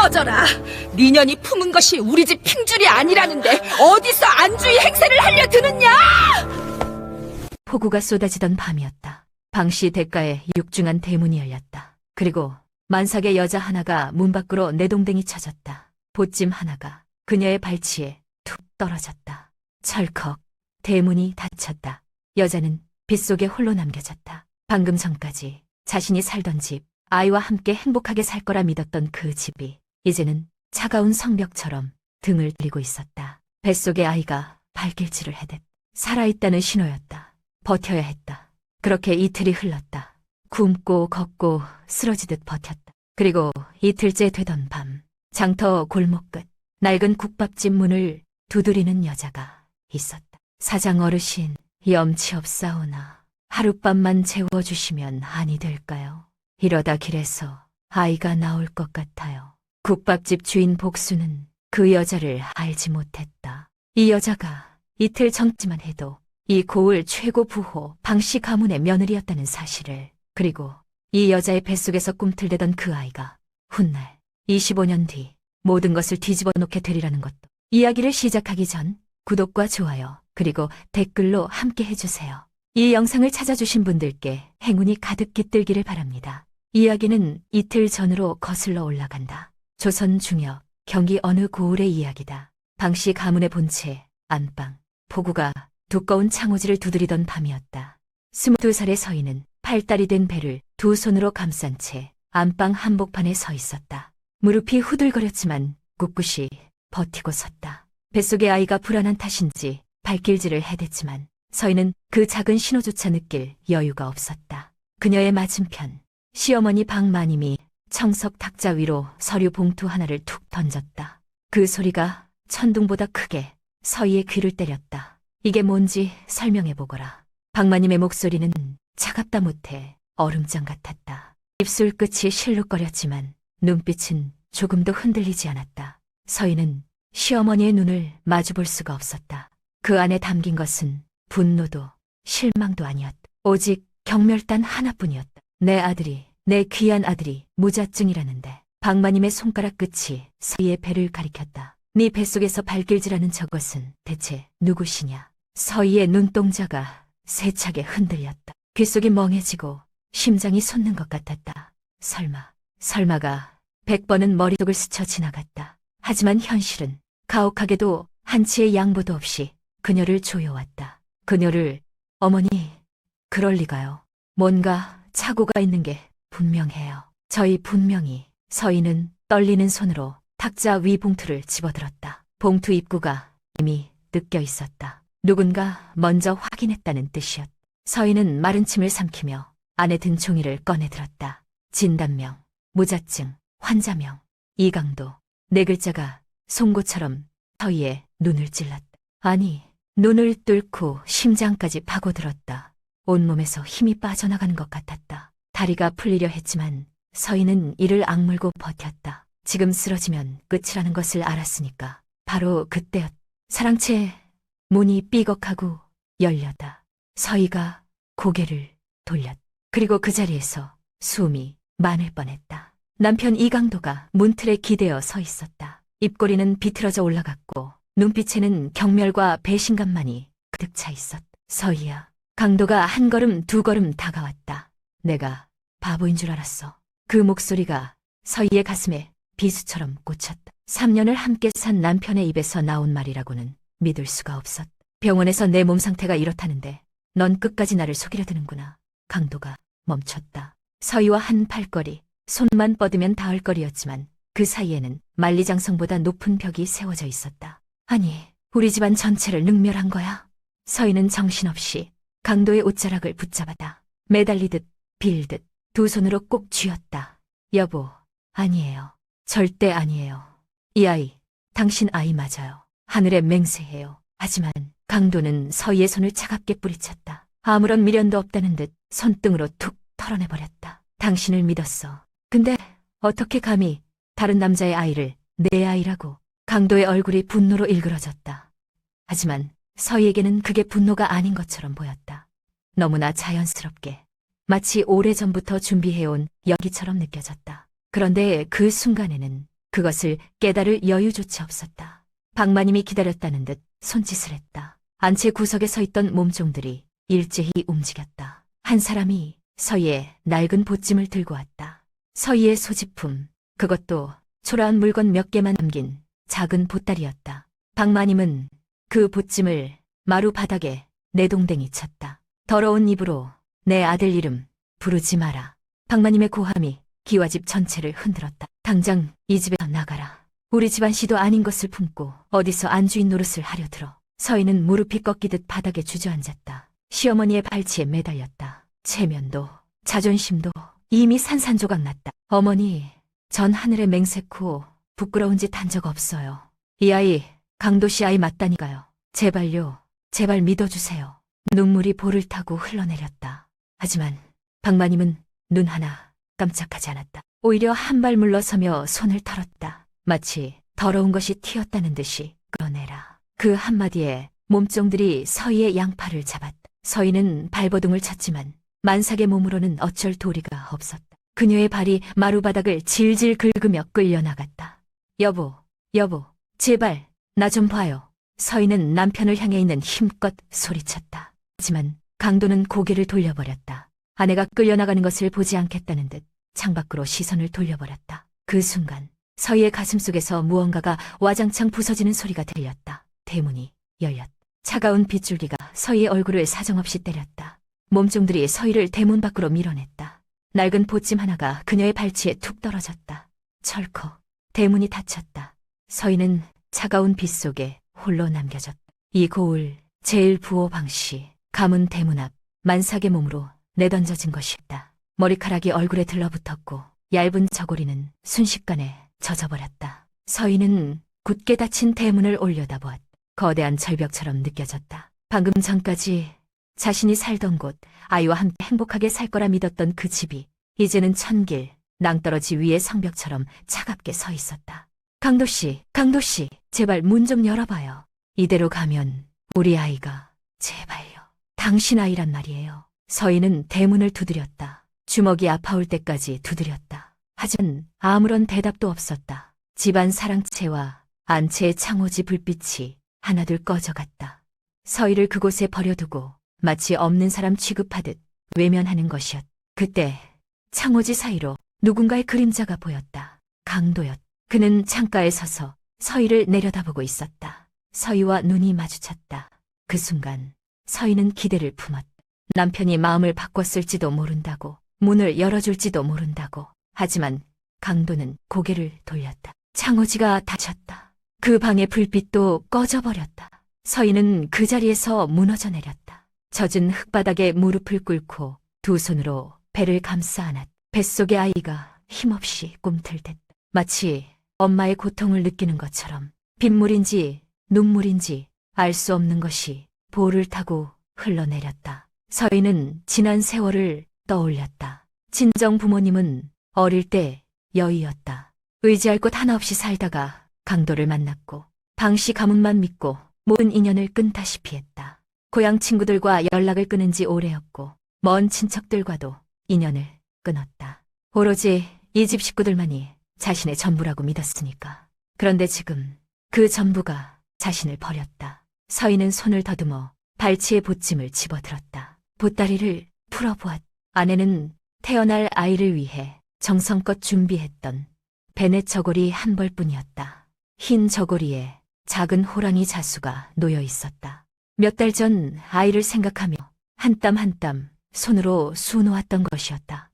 꺼져라. 니년이 품은 것이 우리 집 핑줄이 아니라는데 어디서 안주의 행세를 하려 드느냐? 폭우가 쏟아지던 밤이었다. 방씨 대가에 육중한 대문이 열렸다. 그리고 만삭의 여자 하나가 문 밖으로 내동댕이 쳐졌다. 보찜 하나가 그녀의 발치에 툭 떨어졌다. 철컥 대문이 닫혔다. 여자는 빗속에 홀로 남겨졌다. 방금 전까지 자신이 살던 집, 아이와 함께 행복하게 살 거라 믿었던 그 집이 이제는 차가운 성벽처럼 등을 들이고 있었다. 뱃속의 아이가 발길질을 해댔. 살아있다는 신호였다. 버텨야 했다. 그렇게 이틀이 흘렀다. 굶고 걷고 쓰러지듯 버텼다. 그리고 이틀째 되던 밤, 장터 골목 끝 낡은 국밥집 문을 두드리는 여자가 있었다. 사장 어르신, 염치 없사오나 하룻밤만 재워주시면 아니 될까요? 이러다 길에서 아이가 나올 것 같아요. 국밥집 주인 복수는 그 여자를 알지 못했다. 이 여자가 이틀 전쯤만 해도 이 고을 최고 부호 방씨 가문의 며느리였다는 사실을, 그리고 이 여자의 뱃속에서 꿈틀대던 그 아이가 훗날 25년 뒤 모든 것을 뒤집어 놓게 되리라는 것도. 이야기를 시작하기 전 구독과 좋아요 그리고 댓글로 함께 해주세요. 이 영상을 찾아주신 분들께 행운이 가득 깃들기를 바랍니다. 이야기는 이틀 전으로 거슬러 올라간다. 조선 중엽 경기 어느 고을의 이야기다. 방씨 가문의 본체 안방. 폭우가 두꺼운 창호지를 두드리던 밤이었다. 22살의 서인은 팔다리 된 배를 두 손으로 감싼 채 안방 한복판에 서 있었다. 무릎이 후들거렸지만 꿋꿋이 버티고 섰다. 뱃속의 아이가 불안한 탓인지 발길질을 해댔지만 서인은 그 작은 신호조차 느낄 여유가 없었다. 그녀의 맞은편 시어머니 박마님이 청석 탁자 위로 서류 봉투 하나를 툭 던졌다. 그 소리가 천둥보다 크게 서희의 귀를 때렸다. 이게 뭔지 설명해보거라. 박마님의 목소리는 차갑다 못해 얼음장 같았다. 입술 끝이 실룩거렸지만 눈빛은 조금도 흔들리지 않았다. 서희는 시어머니의 눈을 마주볼 수가 없었다. 그 안에 담긴 것은 분노도 실망도 아니었다. 오직 경멸단 하나뿐이었다. 내 아들이, 내 귀한 아들이 무자증이라는데. 박마님의 손가락 끝이 서희의 배를 가리켰다. 네 뱃속에서 발길질하는 저것은 대체 누구시냐? 서희의 눈동자가 세차게 흔들렸다. 귓속이 멍해지고 심장이 솟는 것 같았다. 설마가 100번은 머릿속을 스쳐 지나갔다. 하지만 현실은 가혹하게도 한치의 양보도 없이 그녀를 조여왔다. 그녀를, 어머니, 그럴 리가요. 뭔가 착오가 있는 게 분명해요. 저희 분명히. 서희는 떨리는 손으로 탁자 위 봉투를 집어들었다. 봉투 입구가 이미 뜯겨 있었다. 누군가 먼저 확인했다는 뜻이었다. 서희는 마른 침을 삼키며 안에 든 종이를 꺼내들었다. 진단명, 무자증, 환자명, 이강도. 네 글자가 송곳처럼 서희의 눈을 찔렀다. 아니, 눈을 뚫고 심장까지 파고들었다. 온몸에서 힘이 빠져나가는 것 같았다. 다리가 풀리려 했지만 서희는 이를 악물고 버텼다. 지금 쓰러지면 끝이라는 것을 알았으니까. 바로 그때였다. 사랑채 문이 삐걱하고 열렸다. 서희가 고개를 돌렸다. 그리고 그 자리에서 숨이 많을 뻔했다. 남편 이강도가 문틀에 기대어 서 있었다. 입꼬리는 비틀어져 올라갔고 눈빛에는 경멸과 배신감만이 가득 차 있었다. 서희야. 강도가 한 걸음 두 걸음 다가왔다. 내가 바보인 줄 알았어. 그 목소리가 서희의 가슴에 비수처럼 꽂혔다. 3년을 함께 산 남편의 입에서 나온 말이라고는 믿을 수가 없었다. 병원에서 내 몸 상태가 이렇다는데 넌 끝까지 나를 속이려 드는구나. 강도가 멈췄다. 서희와 한 팔걸이, 손만 뻗으면 닿을 거리였지만 그 사이에는 만리장성보다 높은 벽이 세워져 있었다. 아니, 우리 집안 전체를 능멸한 거야? 서희는 정신없이 강도의 옷자락을 붙잡았다. 매달리듯 빌듯 두 손으로 꼭 쥐었다. 여보, 아니에요. 절대 아니에요. 이 아이, 당신 아이 맞아요. 하늘에 맹세해요. 하지만 강도는 서희의 손을 차갑게 뿌리쳤다. 아무런 미련도 없다는 듯 손등으로 툭 털어내버렸다. 당신을 믿었어. 근데 어떻게 감히 다른 남자의 아이를 내 아이라고. 강도의 얼굴이 분노로 일그러졌다. 하지만 서희에게는 그게 분노가 아닌 것처럼 보였다. 너무나 자연스럽게, 마치 오래전부터 준비해온 연기처럼 느껴졌다. 그런데 그 순간에는 그것을 깨달을 여유조차 없었다. 박마님이 기다렸다는 듯 손짓을 했다. 안채 구석에 서 있던 몸종들이 일제히 움직였다. 한 사람이 서희의 낡은 보찜을 들고 왔다. 서희의 소지품, 그것도 초라한 물건 몇 개만 남긴 작은 보따리였다. 박마님은 그 보찜을 마루 바닥에 내동댕이 쳤다. 더러운 입으로 내 아들 이름 부르지 마라. 박마님의 고함이 기와집 전체를 흔들었다. 당장 이 집에서 나가라. 우리 집안 씨도 아닌 것을 품고 어디서 안주인 노릇을 하려 들어. 서희는 무릎이 꺾이듯 바닥에 주저앉았다. 시어머니의 발치에 매달렸다. 체면도 자존심도 이미 산산조각 났다. 어머니, 전 하늘에 맹세코 부끄러운 짓 한 적 없어요. 이 아이 강도씨 아이 맞다니까요. 제발요. 제발 믿어주세요. 눈물이 볼을 타고 흘러내렸다. 하지만 박마님은 눈 하나 깜짝하지 않았다. 오히려 한 발 물러서며 손을 털었다. 마치 더러운 것이 튀었다는 듯이 끌어내라. 그 한마디에 몸종들이 서희의 양팔을 잡았다. 서희는 발버둥을 쳤지만 만삭의 몸으로는 어쩔 도리가 없었다. 그녀의 발이 마루바닥을 질질 긁으며 끌려나갔다. 여보, 제발 나 좀 봐요. 서희는 남편을 향해 있는 힘껏 소리쳤다. 하지만 강도는 고개를 돌려버렸다. 아내가 끌려나가는 것을 보지 않겠다는 듯 창밖으로 시선을 돌려버렸다. 그 순간 서희의 가슴속에서 무언가가 와장창 부서지는 소리가 들렸다. 대문이 열렸다. 차가운 빗줄기가 서희의 얼굴을 사정없이 때렸다. 몸종들이 서희를 대문 밖으로 밀어냈다. 낡은 보찜 하나가 그녀의 발치에 툭 떨어졌다. 철컥 대문이 닫혔다. 서희는 차가운 빛 속에 홀로 남겨졌다. 이 고을 제1부호 방씨 가문 대문 앞 만삭의 몸으로 내던져진 것이었다. 머리카락이 얼굴에 들러붙었고 얇은 저고리는 순식간에 젖어버렸다. 서희는 굳게 닫힌 대문을 올려다보았다. 거대한 절벽처럼 느껴졌다. 방금 전까지 자신이 살던 곳, 아이와 함께 행복하게 살 거라 믿었던 그 집이 이제는 천길, 낭떠러지 위의 성벽처럼 차갑게 서 있었다. 강도씨, 제발 문 좀 열어봐요. 이대로 가면 우리 아이가, 제발요. 당신 아이란 말이에요. 서희는 대문을 두드렸다. 주먹이 아파올 때까지 두드렸다. 하지만 아무런 대답도 없었다. 집안 사랑채와 안채의 창호지 불빛이 하나둘 꺼져갔다. 서희를 그곳에 버려두고 마치 없는 사람 취급하듯 외면하는 것이었다. 그때 창호지 사이로 누군가의 그림자가 보였다. 강도였다. 그는 창가에 서서 서희를 내려다보고 있었다. 서희와 눈이 마주쳤다. 그 순간 서희는 기대를 품었다. 남편이 마음을 바꿨을지도 모른다고, 문을 열어줄지도 모른다고. 하지만 강도는 고개를 돌렸다. 창호지가 닫혔다. 그 방의 불빛도 꺼져버렸다. 서희는 그 자리에서 무너져 내렸다. 젖은 흙바닥에 무릎을 꿇고 두 손으로 배를 감싸 안았다. 뱃속의 아이가 힘없이 꿈틀댔다. 마치 엄마의 고통을 느끼는 것처럼 빗물인지 눈물인지 알 수 없는 것이 볼을 타고 흘러내렸다. 서희는 지난 세월을 떠올렸다. 친정 부모님은 어릴 때 여의였다. 의지할 곳 하나 없이 살다가 강도를 만났고 방씨 가문만 믿고 모든 인연을 끈다시피 했다. 고향 친구들과 연락을 끊은 지 오래였고 먼 친척들과도 인연을 끊었다. 오로지 이 집 식구들만이 자신의 전부라고 믿었으니까. 그런데 지금 그 전부가 자신을 버렸다. 서희는 손을 더듬어 발치에 보찜을 집어들었다. 보따리를 풀어보았다. 안에는 태어날 아이를 위해 정성껏 준비했던 베넷 저고리 한 벌뿐이었다. 흰 저고리에 작은 호랑이 자수가 놓여 있었다. 몇 달 전 아이를 생각하며 한 땀 한 땀 손으로 수놓았던 것이었다.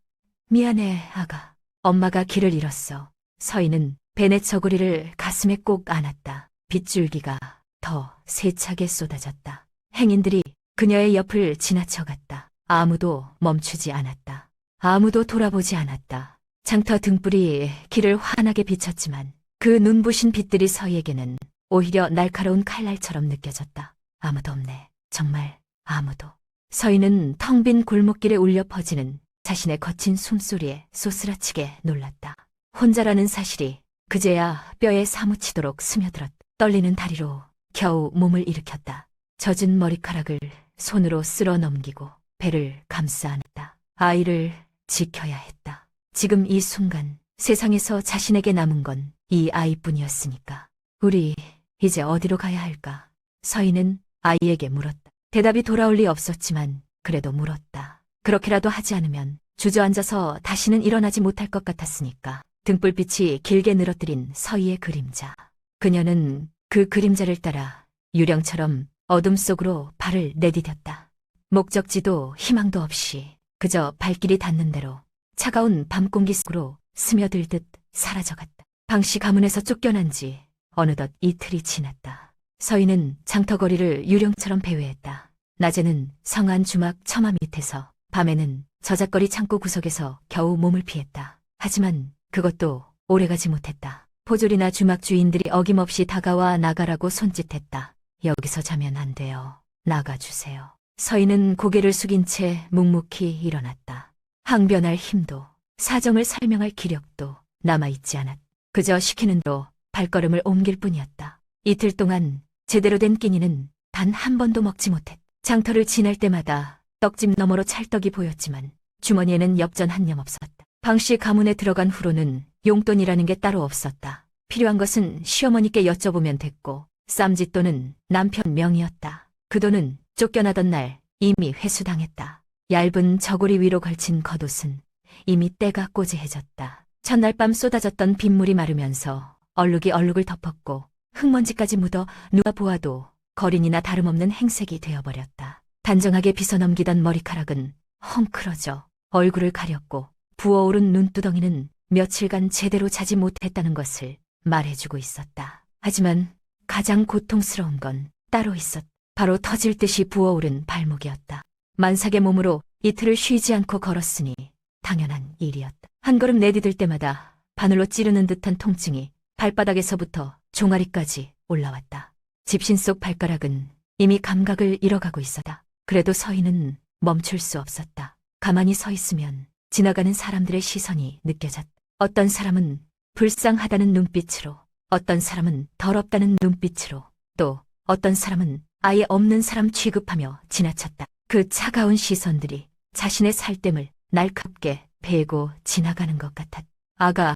미안해, 아가. 엄마가 길을 잃었어. 서희는 베넷 저고리를 가슴에 꼭 안았다. 빗줄기가 더 세차게 쏟아졌다. 행인들이 그녀의 옆을 지나쳐갔다. 아무도 멈추지 않았다. 아무도 돌아보지 않았다. 장터 등불이 길을 환하게 비쳤지만 그 눈부신 빛들이 서희에게는 오히려 날카로운 칼날처럼 느껴졌다. 아무도 없네. 정말 아무도. 서희는 텅 빈 골목길에 울려 퍼지는 자신의 거친 숨소리에 소스라치게 놀랐다. 혼자라는 사실이 그제야 뼈에 사무치도록 스며들었다. 떨리는 다리로 겨우 몸을 일으켰다. 젖은 머리카락을 손으로 쓸어 넘기고 배를 감싸 안았다. 아이를 지켜야 했다. 지금 이 순간 세상에서 자신에게 남은 건 이 아이뿐이었으니까. 우리 이제 어디로 가야 할까? 서희는 아이에게 물었다. 대답이 돌아올 리 없었지만 그래도 물었다. 그렇게라도 하지 않으면 주저앉아서 다시는 일어나지 못할 것 같았으니까. 등불빛이 길게 늘어뜨린 서희의 그림자. 그녀는 그 그림자를 따라 유령처럼 어둠 속으로 발을 내디뎠다. 목적지도 희망도 없이 그저 발길이 닿는 대로 차가운 밤 공기 속으로 스며들듯 사라져갔다. 방씨 가문에서 쫓겨난 지 어느덧 이틀이 지났다. 서희는 장터거리를 유령처럼 배회했다. 낮에는 성안 주막 처마 밑에서, 밤에는 저작거리 창고 구석에서 겨우 몸을 피했다. 하지만 그것도 오래가지 못했다. 포졸이나 주막 주인들이 어김없이 다가와 나가라고 손짓했다. 여기서 자면 안 돼요. 나가주세요. 서희는 고개를 숙인 채 묵묵히 일어났다. 항변할 힘도, 사정을 설명할 기력도 남아있지 않았다. 그저 시키는 대로 발걸음을 옮길 뿐이었다. 이틀 동안 제대로 된 끼니는 단 한 번도 먹지 못했다. 장터를 지날 때마다 떡집 너머로 찰떡이 보였지만 주머니에는 엽전 한 념 없었다. 방씨 가문에 들어간 후로는 용돈이라는 게 따로 없었다. 필요한 것은 시어머니께 여쭤보면 됐고 쌈짓돈은 남편 명의였다. 그 돈은 쫓겨나던 날 이미 회수당했다. 얇은 저고리 위로 걸친 겉옷은 이미 때가 꼬재해졌다. 첫날 밤 쏟아졌던 빗물이 마르면서 얼룩이 얼룩을 덮었고 흙먼지까지 묻어 누가 보아도 거린이나 다름없는 행색이 되어버렸다. 단정하게 빗어넘기던 머리카락은 헝클어져 얼굴을 가렸고 부어오른 눈두덩이는 며칠간 제대로 자지 못했다는 것을 말해주고 있었다. 하지만 가장 고통스러운 건 따로 있었다. 바로 터질 듯이 부어오른 발목이었다. 만삭의 몸으로 이틀을 쉬지 않고 걸었으니 당연한 일이었다. 한 걸음 내디딜 때마다 바늘로 찌르는 듯한 통증이 발바닥에서부터 종아리까지 올라왔다. 집신 속 발가락은 이미 감각을 잃어가고 있었다. 그래도 서희는 멈출 수 없었다. 가만히 서 있으면 지나가는 사람들의 시선이 느껴졌다. 어떤 사람은 불쌍하다는 눈빛으로, 어떤 사람은 더럽다는 눈빛으로, 또 어떤 사람은 아예 없는 사람 취급하며 지나쳤다. 그 차가운 시선들이 자신의 살됨을 날카롭게 베고 지나가는 것 같았다. 아가,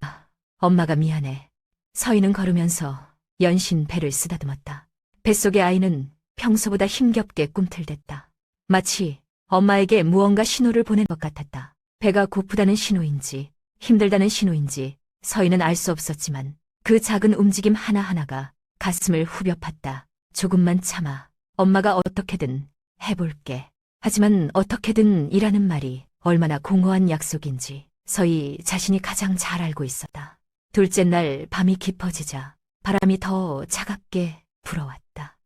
엄마가 미안해. 서희는 걸으면서 연신 배를 쓰다듬었다. 뱃속의 아이는 평소보다 힘겹게 꿈틀댔다. 마치 엄마에게 무언가 신호를 보낸 것 같았다. 배가 고프다는 신호인지 힘들다는 신호인지 서희는 알 수 없었지만 그 작은 움직임 하나하나가 가슴을 후벼 팠다. 조금만 참아. 엄마가 어떻게든 해볼게. 하지만 어떻게든 이라는 말이 얼마나 공허한 약속인지 서희 자신이 가장 잘 알고 있었다. 둘째 날 밤이 깊어지자 바람이 더 차갑게 불어왔다.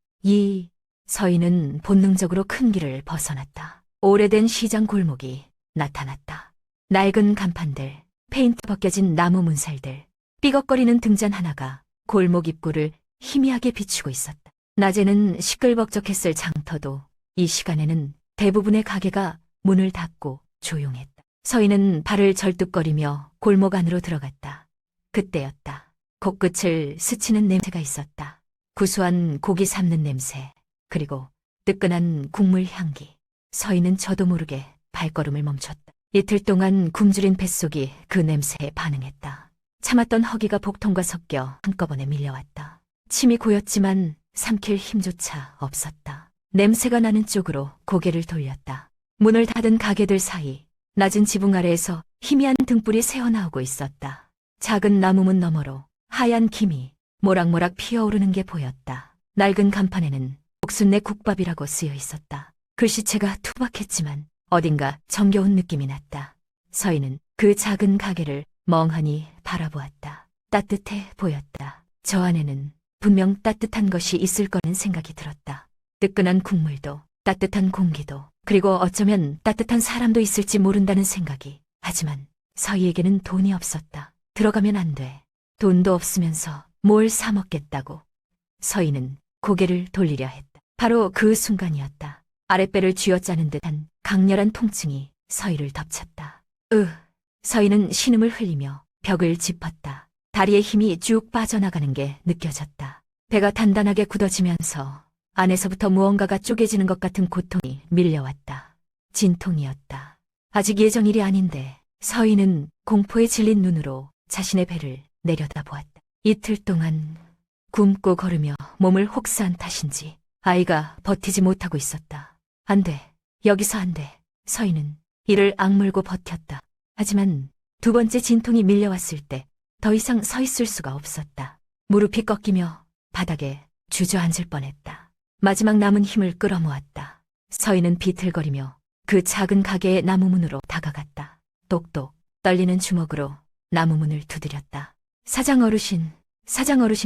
서희는 본능적으로 큰 길을 벗어났다. 오래된 시장 골목이 나타났다. 낡은 간판들, 페인트 벗겨진 나무 문살들, 삐걱거리는 등잔 하나가 골목 입구를 희미하게 비추고 있었다. 낮에는 시끌벅적했을 장터도 이 시간에는 대부분의 가게가 문을 닫고 조용했다. 서희는 발을 절뚝거리며 골목 안으로 들어갔다. 그때였다. 코끝을 스치는 냄새가 있었다. 구수한 고기 삶는 냄새, 그리고 뜨끈한 국물 향기. 서희는 저도 모르게 발걸음을 멈췄다. 이틀 동안 굶주린 뱃속이 그 냄새에 반응했다. 참았던 허기가 복통과 섞여 한꺼번에 밀려왔다. 침이 고였지만 삼킬 힘조차 없었다. 냄새가 나는 쪽으로 고개를 돌렸다. 문을 닫은 가게들 사이 낮은 지붕 아래에서 희미한 등불이 새어나오고 있었다. 작은 나무문 너머로 하얀 김이 모락모락 피어오르는 게 보였다. 낡은 간판에는 옥순내 국밥이라고 쓰여 있었다. 글씨체가 투박했지만 어딘가 정겨운 느낌이 났다. 서희는 그 작은 가게를 멍하니 바라보았다. 따뜻해 보였다. 저 안에는 분명 따뜻한 것이 있을 거라는 생각이 들었다. 뜨끈한 국물도, 따뜻한 공기도, 그리고 어쩌면 따뜻한 사람도 있을지 모른다는 생각이. 하지만 서희에게는 돈이 없었다. 들어가면 안 돼. 돈도 없으면서 뭘 사 먹겠다고. 서희는 고개를 돌리려 했다. 바로 그 순간이었다. 아랫배를 쥐어짜는 듯한 강렬한 통증이 서희를 덮쳤다. 서희는 신음을 흘리며 벽을 짚었다. 다리의 힘이 쭉 빠져나가는 게 느껴졌다. 배가 단단하게 굳어지면서 안에서부터 무언가가 쪼개지는 것 같은 고통이 밀려왔다. 진통이었다. 아직 예정일이 아닌데 서희는 공포에 질린 눈으로 자신의 배를 내려다보았다. 이틀 동안 굶고 걸으며 몸을 혹사한 탓인지 아이가 버티지 못하고 있었다. 안 돼. 여기서 안 돼. 서희는 이를 악물고 버텼다. 하지만 두 번째 진통이 밀려왔을 때 더 이상 서 있을 수가 없었다. 무릎이 꺾이며 바닥에 주저앉을 뻔했다. 마지막 남은 힘을 끌어모았다. 서희는 비틀거리며 그 작은 가게의 나무문으로 다가갔다. 똑똑 떨리는 주먹으로 나무문을 두드렸다. 사장 어르신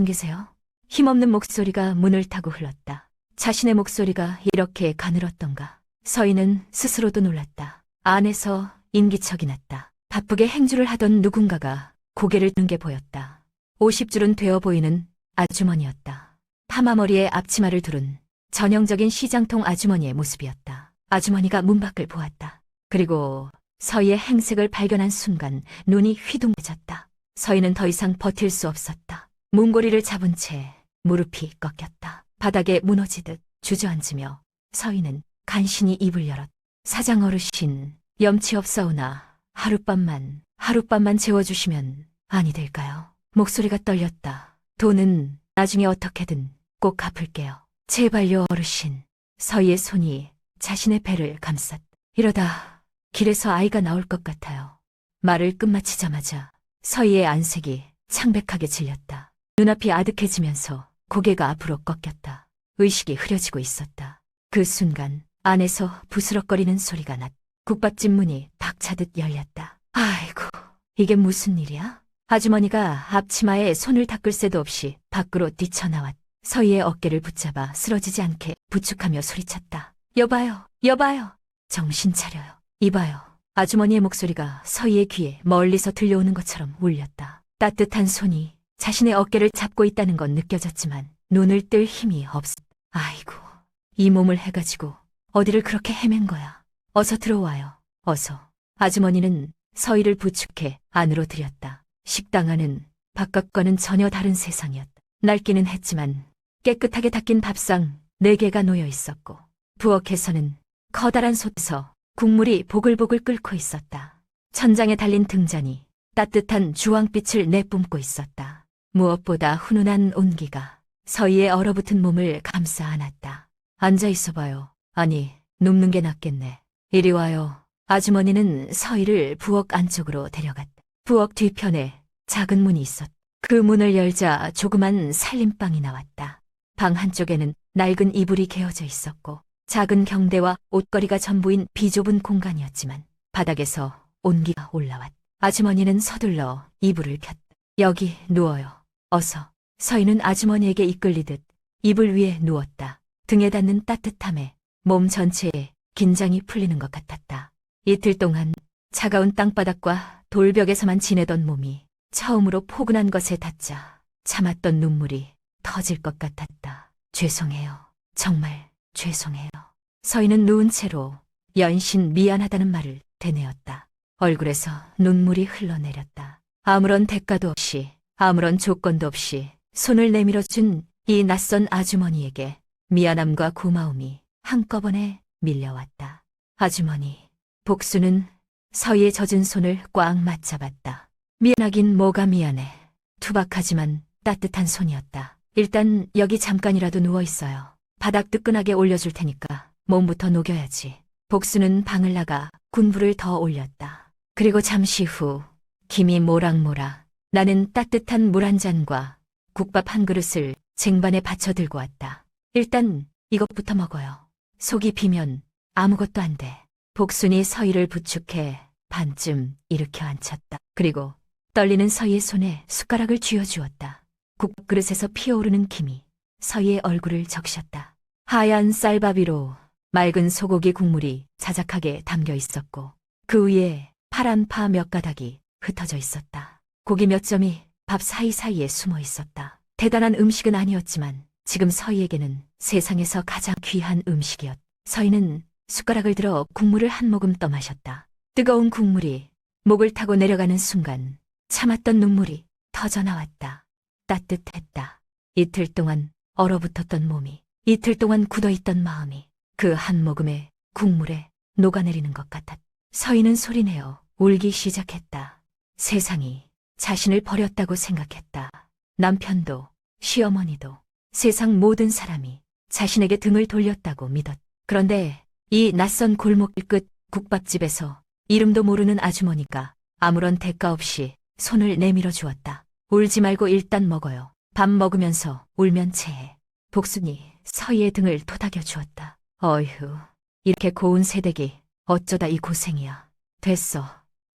계세요? 힘없는 목소리가 문을 타고 흘렀다. 자신의 목소리가 이렇게 가늘었던가. 서희는 스스로도 놀랐다. 안에서 인기척이 났다. 바쁘게 행주를 하던 누군가가 고개를 드는 게 보였다. 50줄은 되어 보이는 아주머니였다. 파마머리에 앞치마를 두른 전형적인 시장통 아주머니의 모습이었다. 아주머니가 문 밖을 보았다. 그리고 서희의 행색을 발견한 순간 눈이 휘둥그레졌다. 서희는 더 이상 버틸 수 없었다. 문고리를 잡은 채 무릎이 꺾였다. 바닥에 무너지듯 주저앉으며 서희는 간신히 입을 열었다. 사장 어르신, 염치 없사오나 하룻밤만 재워주시면 아니 될까요? 목소리가 떨렸다. 돈은 나중에 어떻게든 꼭 갚을게요. 제발요 어르신. 서희의 손이 자신의 배를 감쌌다. 이러다 길에서 아이가 나올 것 같아요. 말을 끝마치자마자 서희의 안색이 창백하게 질렸다. 눈앞이 아득해지면서 고개가 앞으로 꺾였다. 의식이 흐려지고 있었다. 그 순간 안에서 부스럭거리는 소리가 났다. 국밥집 문이 박차듯 열렸다. 아이고, 이게 무슨 일이야? 아주머니가 앞치마에 손을 닦을 새도 없이 밖으로 뛰쳐나왔다. 서희의 어깨를 붙잡아 쓰러지지 않게 부축하며 소리쳤다. 여봐요. 정신 차려요. 이봐요. 아주머니의 목소리가 서희의 귀에 멀리서 들려오는 것처럼 울렸다. 따뜻한 손이 자신의 어깨를 잡고 있다는 건 느껴졌지만 눈을 뜰 힘이 없었다. 아이고, 이 몸을 해가지고 어디를 그렇게 헤맨 거야. 어서 들어와요. 어서. 아주머니는 서희를 부축해 안으로 들였다. 식당 안은 바깥과는 전혀 다른 세상이었다. 낡기는 했지만 깨끗하게 닦인 밥상 4개가 놓여 있었고 부엌에서는 커다란 솥에서 국물이 보글보글 끓고 있었다. 천장에 달린 등잔이 따뜻한 주황빛을 내뿜고 있었다. 무엇보다 훈훈한 온기가 서희의 얼어붙은 몸을 감싸 안았다. 앉아 있어봐요. 아니, 눕는 게 낫겠네. 이리 와요. 아주머니는 서희를 부엌 안쪽으로 데려갔다. 부엌 뒤편에 작은 문이 있었다. 그 문을 열자 조그만 살림방이 나왔다. 방 한쪽에는 낡은 이불이 개어져 있었고 작은 경대와 옷걸이가 전부인 비좁은 공간이었지만 바닥에서 온기가 올라왔다. 아주머니는 서둘러 이불을 폈다. 여기 누워요. 어서. 서희는 아주머니에게 이끌리듯 이불 위에 누웠다. 등에 닿는 따뜻함에 몸 전체에 긴장이 풀리는 것 같았다. 이틀 동안 차가운 땅바닥과 돌벽에서만 지내던 몸이 처음으로 포근한 것에 닿자 참았던 눈물이 터질 것 같았다. 죄송해요. 정말 죄송해요. 서희는 누운 채로 연신 미안하다는 말을 되뇌었다. 얼굴에서 눈물이 흘러내렸다. 아무런 대가도 없이 아무런 조건도 없이 손을 내밀어준 이 낯선 아주머니에게 미안함과 고마움이 한꺼번에 밀려왔다. 아주머니. 복수는 서희의 젖은 손을 꽉 맞잡았다. 미안하긴 뭐가 미안해. 투박하지만 따뜻한 손이었다. 일단 여기 잠깐이라도 누워있어요. 바닥 뜨끈하게 올려줄 테니까 몸부터 녹여야지. 복수는 방을 나가 군불을 더 올렸다. 그리고 잠시 후 김이 모락모락 나는 따뜻한 물 한 잔과 국밥 한 그릇을 쟁반에 받쳐 들고 왔다. 일단 이것부터 먹어요. 속이 비면 아무것도 안 돼. 복순이 서희를 부축해 반쯤 일으켜 앉혔다. 그리고 떨리는 서희의 손에 숟가락을 쥐어주었다. 국그릇에서 피어오르는 김이 서희의 얼굴을 적셨다. 하얀 쌀밥 위로 맑은 소고기 국물이 자작하게 담겨 있었고 그 위에 파란 파 몇 가닥이 흩어져 있었다. 고기 몇 점이 밥 사이사이에 숨어 있었다. 대단한 음식은 아니었지만 지금 서희에게는 세상에서 가장 귀한 음식이었다. 서희는 숟가락을 들어 국물을 한 모금 떠마셨다. 뜨거운 국물이 목을 타고 내려가는 순간 참았던 눈물이 터져나왔다. 따뜻했다. 이틀 동안 얼어붙었던 몸이, 이틀 동안 굳어있던 마음이 그 한 모금의 국물에 녹아내리는 것 같았다. 서희는 소리내어 울기 시작했다. 세상이 자신을 버렸다고 생각했다. 남편도, 시어머니도, 세상 모든 사람이 자신에게 등을 돌렸다고 믿었다. 그런데 이 낯선 골목길 끝 국밥집에서 이름도 모르는 아주머니가 아무런 대가 없이 손을 내밀어 주었다. 울지 말고 일단 먹어요. 밥 먹으면서 울면 체해. 복순이 서희의 등을 토닥여 주었다. 어휴, 이렇게 고운 새댁이 어쩌다 이 고생이야. 됐어.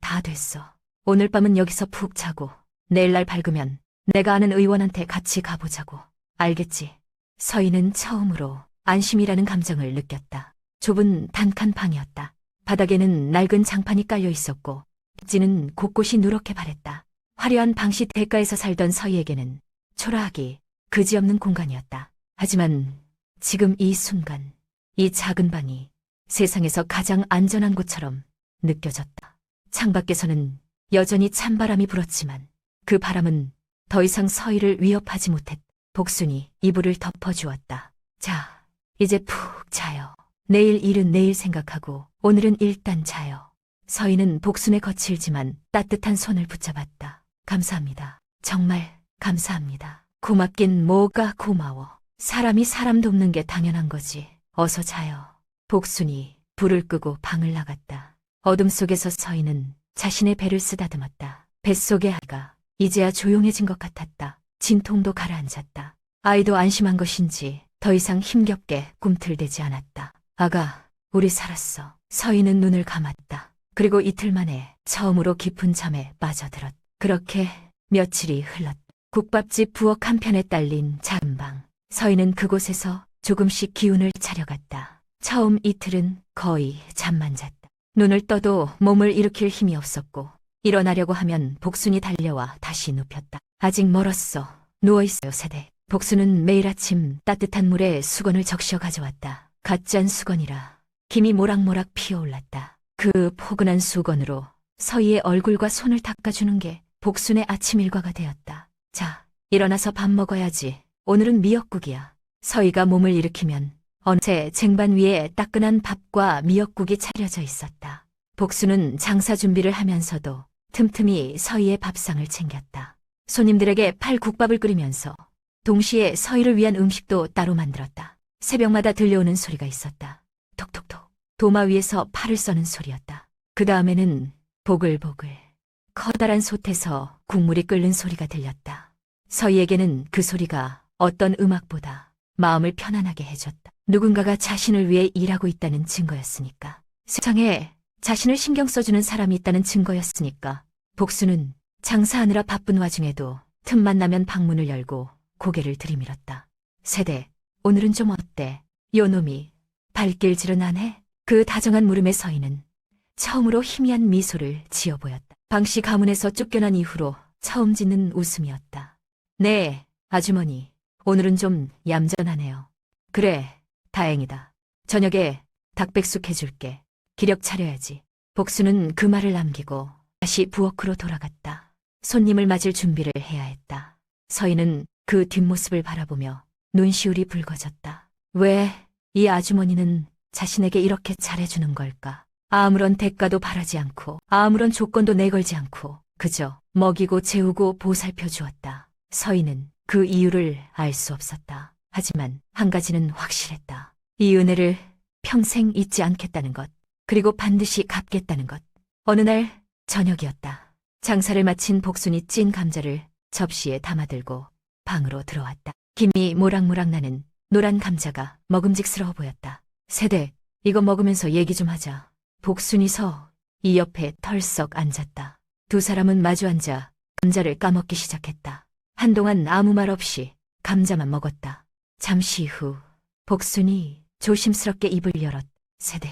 다 됐어. 오늘 밤은 여기서 푹 자고 내일 날 밝으면 내가 아는 의원한테 같이 가보자고. 알겠지? 서희는 처음으로 안심이라는 감정을 느꼈다. 좁은 단칸 방이었다. 바닥에는 낡은 장판이 깔려 있었고 빗지는 곳곳이 누렇게 바랬다. 화려한 방시 대가에서 살던 서희에게는 초라하기 그지없는 공간이었다. 하지만 지금 이 순간 이 작은 방이 세상에서 가장 안전한 곳처럼 느껴졌다. 창밖에서는 여전히 찬바람이 불었지만 그 바람은 더 이상 서희를 위협하지 못했다. 복순이 이불을 덮어주었다. 자, 이제 푹 자요. 내일 일은 내일 생각하고 오늘은 일단 자요. 서희는 복순의 거칠지만 따뜻한 손을 붙잡았다. 감사합니다. 정말 감사합니다. 고맙긴 뭐가 고마워. 사람이 사람 돕는 게 당연한 거지. 어서 자요. 복순이 불을 끄고 방을 나갔다. 어둠 속에서 서희는 자신의 배를 쓰다듬었다. 뱃속의 아이가 이제야 조용해진 것 같았다. 진통도 가라앉았다. 아이도 안심한 것인지 더 이상 힘겹게 꿈틀대지 않았다. 아가, 우리 살았어. 서희는 눈을 감았다. 그리고 이틀 만에 처음으로 깊은 잠에 빠져들었다. 그렇게 며칠이 흘렀다. 국밥집 부엌 한편에 딸린 작은 방. 서희는 그곳에서 조금씩 기운을 차려갔다. 처음 이틀은 거의 잠만 잤다. 눈을 떠도 몸을 일으킬 힘이 없었고 일어나려고 하면 복순이 달려와 다시 눕혔다. 아직 멀었어. 누워있어요, 세대. 복순은 매일 아침 따뜻한 물에 수건을 적셔 가져왔다. 갓 짠 수건이라 김이 모락모락 피어올랐다. 그 포근한 수건으로 서희의 얼굴과 손을 닦아주는 게 복순의 아침 일과가 되었다. 자, 일어나서 밥 먹어야지. 오늘은 미역국이야. 서희가 몸을 일으키면 어느새 쟁반 위에 따끈한 밥과 미역국이 차려져 있었다. 복순은 장사 준비를 하면서도 틈틈이 서희의 밥상을 챙겼다. 손님들에게 팔국밥을 끓이면서 동시에 서희를 위한 음식도 따로 만들었다. 새벽마다 들려오는 소리가 있었다. 톡톡톡. 도마 위에서 팔을 써는 소리였다. 그 다음에는 보글보글 커다란 솥에서 국물이 끓는 소리가 들렸다. 서희에게는 그 소리가 어떤 음악보다 마음을 편안하게 해줬다. 누군가가 자신을 위해 일하고 있다는 증거였으니까. 세상에 자신을 신경 써주는 사람이 있다는 증거였으니까. 복수는 장사하느라 바쁜 와중에도 틈만 나면 방문을 열고 고개를 들이밀었다. 세대, 오늘은 좀 어때? 요놈이 발길질은 안 해? 그 다정한 물음에 서희는 처음으로 희미한 미소를 지어 보였다. 방씨 가문에서 쫓겨난 이후로 처음 짓는 웃음이었다. 네, 아주머니. 오늘은 좀 얌전하네요. 그래, 다행이다. 저녁에 닭백숙 해줄게. 기력 차려야지. 복수는 그 말을 남기고 다시 부엌으로 돌아갔다. 손님을 맞을 준비를 해야 했다. 서희는 그 뒷모습을 바라보며 눈시울이 붉어졌다. 왜 이 아주머니는 자신에게 이렇게 잘해주는 걸까? 아무런 대가도 바라지 않고 아무런 조건도 내걸지 않고 그저 먹이고 재우고 보살펴 주었다. 서희는 그 이유를 알 수 없었다. 하지만 한 가지는 확실했다. 이 은혜를 평생 잊지 않겠다는 것, 그리고 반드시 갚겠다는 것. 어느 날 저녁이었다. 장사를 마친 복순이 찐 감자를 접시에 담아들고 방으로 들어왔다. 김이 모락모락 나는 노란 감자가 먹음직스러워 보였다. 세대, 이거 먹으면서 얘기 좀 하자. 복순이 서 이 옆에 털썩 앉았다. 두 사람은 마주 앉아 감자를 까먹기 시작했다. 한동안 아무 말 없이 감자만 먹었다. 잠시 후 복순이 조심스럽게 입을 열었. 세대,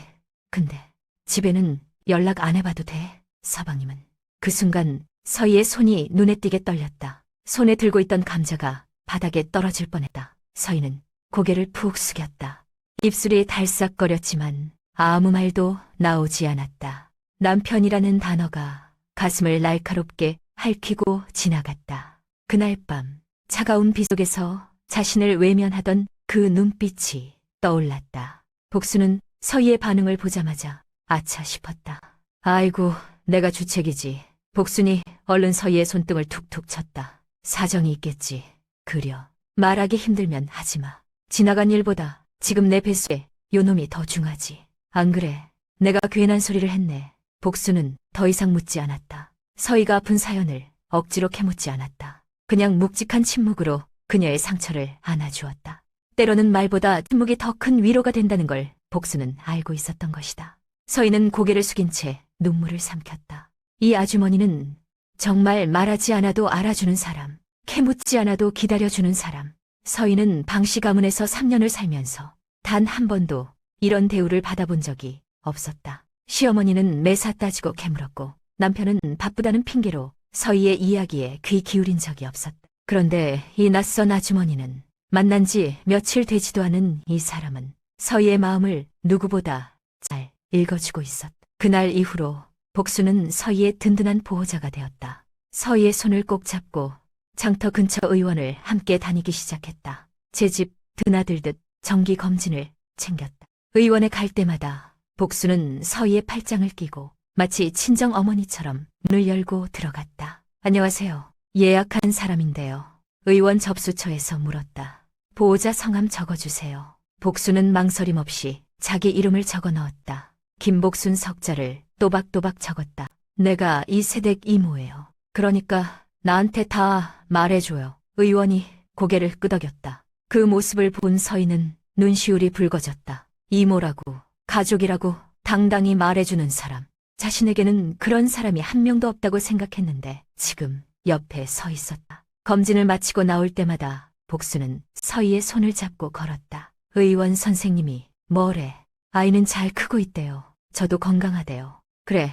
근데 집에는 연락 안 해봐도 돼? 서방님은. 그 순간 서희의 손이 눈에 띄게 떨렸다. 손에 들고 있던 감자가 바닥에 떨어질 뻔했다. 서희는 고개를 푹 숙였다. 입술이 달싹거렸지만 아무 말도 나오지 않았다. 남편이라는 단어가 가슴을 날카롭게 핥히고 지나갔다. 그날 밤 차가운 비 속에서 자신을 외면하던 그 눈빛이 떠올랐다. 복수는 서희의 반응을 보자마자 아차 싶었다. 아이고, 내가 주책이지. 복순이 얼른 서희의 손등을 툭툭 쳤다. 사정이 있겠지. 그려. 말하기 힘들면 하지마. 지나간 일보다 지금 내 뱃속에 요놈이 더 중하지. 안 그래. 내가 괜한 소리를 했네. 복수는 더 이상 묻지 않았다. 서희가 아픈 사연을 억지로 캐묻지 않았다. 그냥 묵직한 침묵으로 그녀의 상처를 안아주었다. 때로는 말보다 침묵이 더 큰 위로가 된다는 걸 복수는 알고 있었던 것이다. 서희는 고개를 숙인 채 눈물을 삼켰다. 이 아주머니는 정말 말하지 않아도 알아주는 사람, 캐묻지 않아도 기다려주는 사람. 서희는 방씨 가문에서 3년을 살면서 단 한 번도 이런 대우를 받아본 적이 없었다. 시어머니는 매사 따지고 캐물었고 남편은 바쁘다는 핑계로 서희의 이야기에 귀 기울인 적이 없었다. 그런데 이 낯선 아주머니는 만난 지 며칠 되지도 않은 이 사람은 서희의 마음을 누구보다 잘 읽어주고 있었다. 그날 이후로 복수는 서희의 든든한 보호자가 되었다. 서희의 손을 꼭 잡고 장터 근처 의원을 함께 다니기 시작했다. 제 집 드나들듯 정기 검진을 챙겼다. 의원에 갈 때마다 복수는 서희의 팔짱을 끼고 마치 친정 어머니처럼 문을 열고 들어갔다. 안녕하세요. 예약한 사람인데요. 의원 접수처에서 물었다. 보호자 성함 적어주세요. 복수는 망설임 없이 자기 이름을 적어 넣었다. 김복순 석자를 또박또박 적었다. 내가 이 세댁 이모예요. 그러니까 나한테 다 말해줘요. 의원이 고개를 끄덕였다. 그 모습을 본 서희는 눈시울이 붉어졌다. 이모라고, 가족이라고 당당히 말해주는 사람. 자신에게는 그런 사람이 한 명도 없다고 생각했는데 지금 옆에 서 있었다. 검진을 마치고 나올 때마다 복수는 서희의 손을 잡고 걸었다. 의원 선생님이 뭐래? 아이는 잘 크고 있대요. 저도 건강하대요. 그래,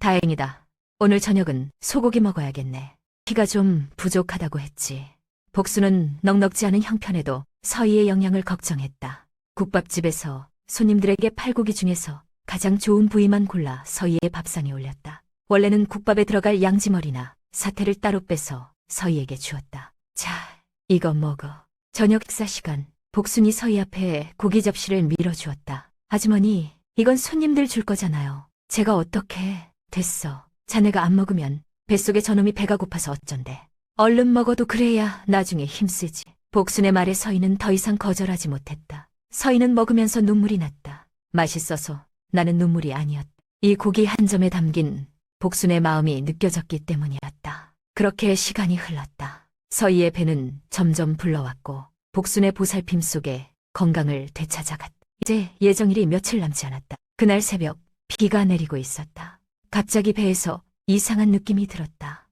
다행이다. 오늘 저녁은 소고기 먹어야겠네. 키가 좀 부족하다고 했지. 복수는 넉넉지 않은 형편에도 서희의 영양을 걱정했다. 국밥집에서 손님들에게 팔고기 중에서 가장 좋은 부위만 골라 서희의 밥상에 올렸다. 원래는 국밥에 들어갈 양지머리나 사태를 따로 빼서 서희에게 주었다. 자, 이거 먹어. 저녁 식사 시간, 복순이 서희 앞에 고기 접시를 밀어주었다. 아주머니, 이건 손님들 줄 거잖아요. 제가 어떻게... 됐어. 자네가 안 먹으면 뱃속에 저놈이 배가 고파서 어쩐대. 얼른 먹어도 그래야 나중에 힘쓰지. 복순의 말에 서희는 더 이상 거절하지 못했다. 서희는 먹으면서 눈물이 났다. 맛있어서 나는 눈물이 아니었다. 이 고기 한 점에 담긴 복순의 마음이 느껴졌기 때문이었다. 그렇게 시간이 흘렀다. 서희의 배는 점점 불러왔고 복순의 보살핌 속에 건강을 되찾아갔다. 이제 예정일이 며칠 남지 않았다. 그날 새벽 비가 내리고 있었다. 갑자기 배에서 이상한 느낌이 들었다.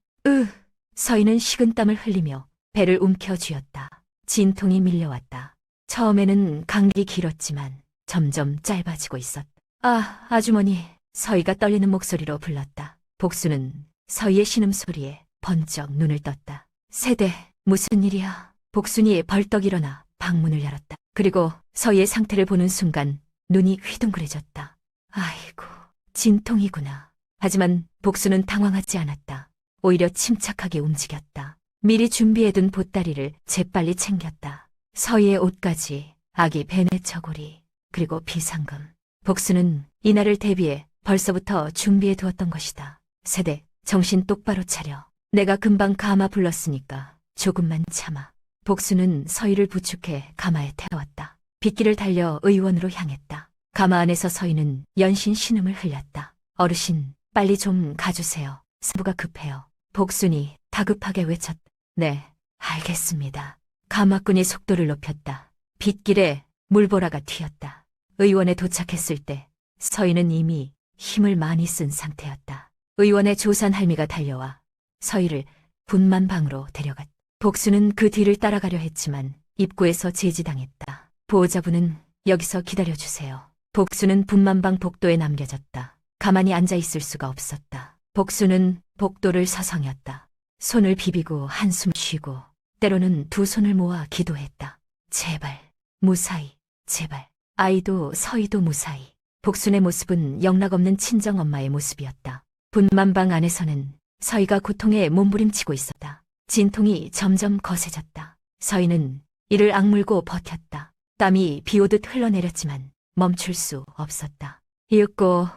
서희는 식은땀을 흘리며 배를 움켜쥐었다. 진통이 밀려왔다. 처음에는 감기 길었지만 점점 짧아지고 있었다. 아, 아주머니. 서희가 떨리는 목소리로 불렀다. 복수는 서희의 신음소리에 번쩍 눈을 떴다. 세대, 무슨 일이야? 복순이 벌떡 일어나 방문을 열었다. 그리고 서희의 상태를 보는 순간 눈이 휘둥그레졌다. 아이고, 진통이구나. 하지만 복수는 당황하지 않았다. 오히려 침착하게 움직였다. 미리 준비해둔 보따리를 재빨리 챙겼다. 서희의 옷까지, 아기 베네처고리, 그리고 비상금. 복수는 이날을 대비해 벌써부터 준비해 두었던 것이다. 세대, 정신 똑바로 차려. 내가 금방 가마 불렀으니까 조금만 참아. 복수는 서희를 부축해 가마에 태웠다. 빗길을 달려 의원으로 향했다. 가마 안에서 서희는 연신 신음을 흘렸다. 어르신, 빨리 좀 가주세요. 사부가 급해요. 복순이 다급하게 외쳤다. 네, 알겠습니다. 가마꾼이 속도를 높였다. 빗길에 물보라가 튀었다. 의원에 도착했을 때 서희는 이미 힘을 많이 쓴 상태였다. 의원의 조산 할미가 달려와 서희를 분만방으로 데려갔다. 복수는 그 뒤를 따라가려 했지만 입구에서 제지당했다. 보호자분은 여기서 기다려주세요. 복수는 분만방 복도에 남겨졌다. 가만히 앉아있을 수가 없었다. 복수는 복도를 서성였다. 손을 비비고 한숨 쉬고 때로는 두 손을 모아 기도했다. 제발, 무사히, 제발. 아이도 서희도 무사히. 복순의 모습은 영락없는 친정엄마의 모습이었다. 분만방 안에서는 서희가 고통에 몸부림치고 있었다. 진통이 점점 거세졌다. 서희는 이를 악물고 버텼다. 땀이 비오듯 흘러내렸지만 멈출 수 없었다. 이윽고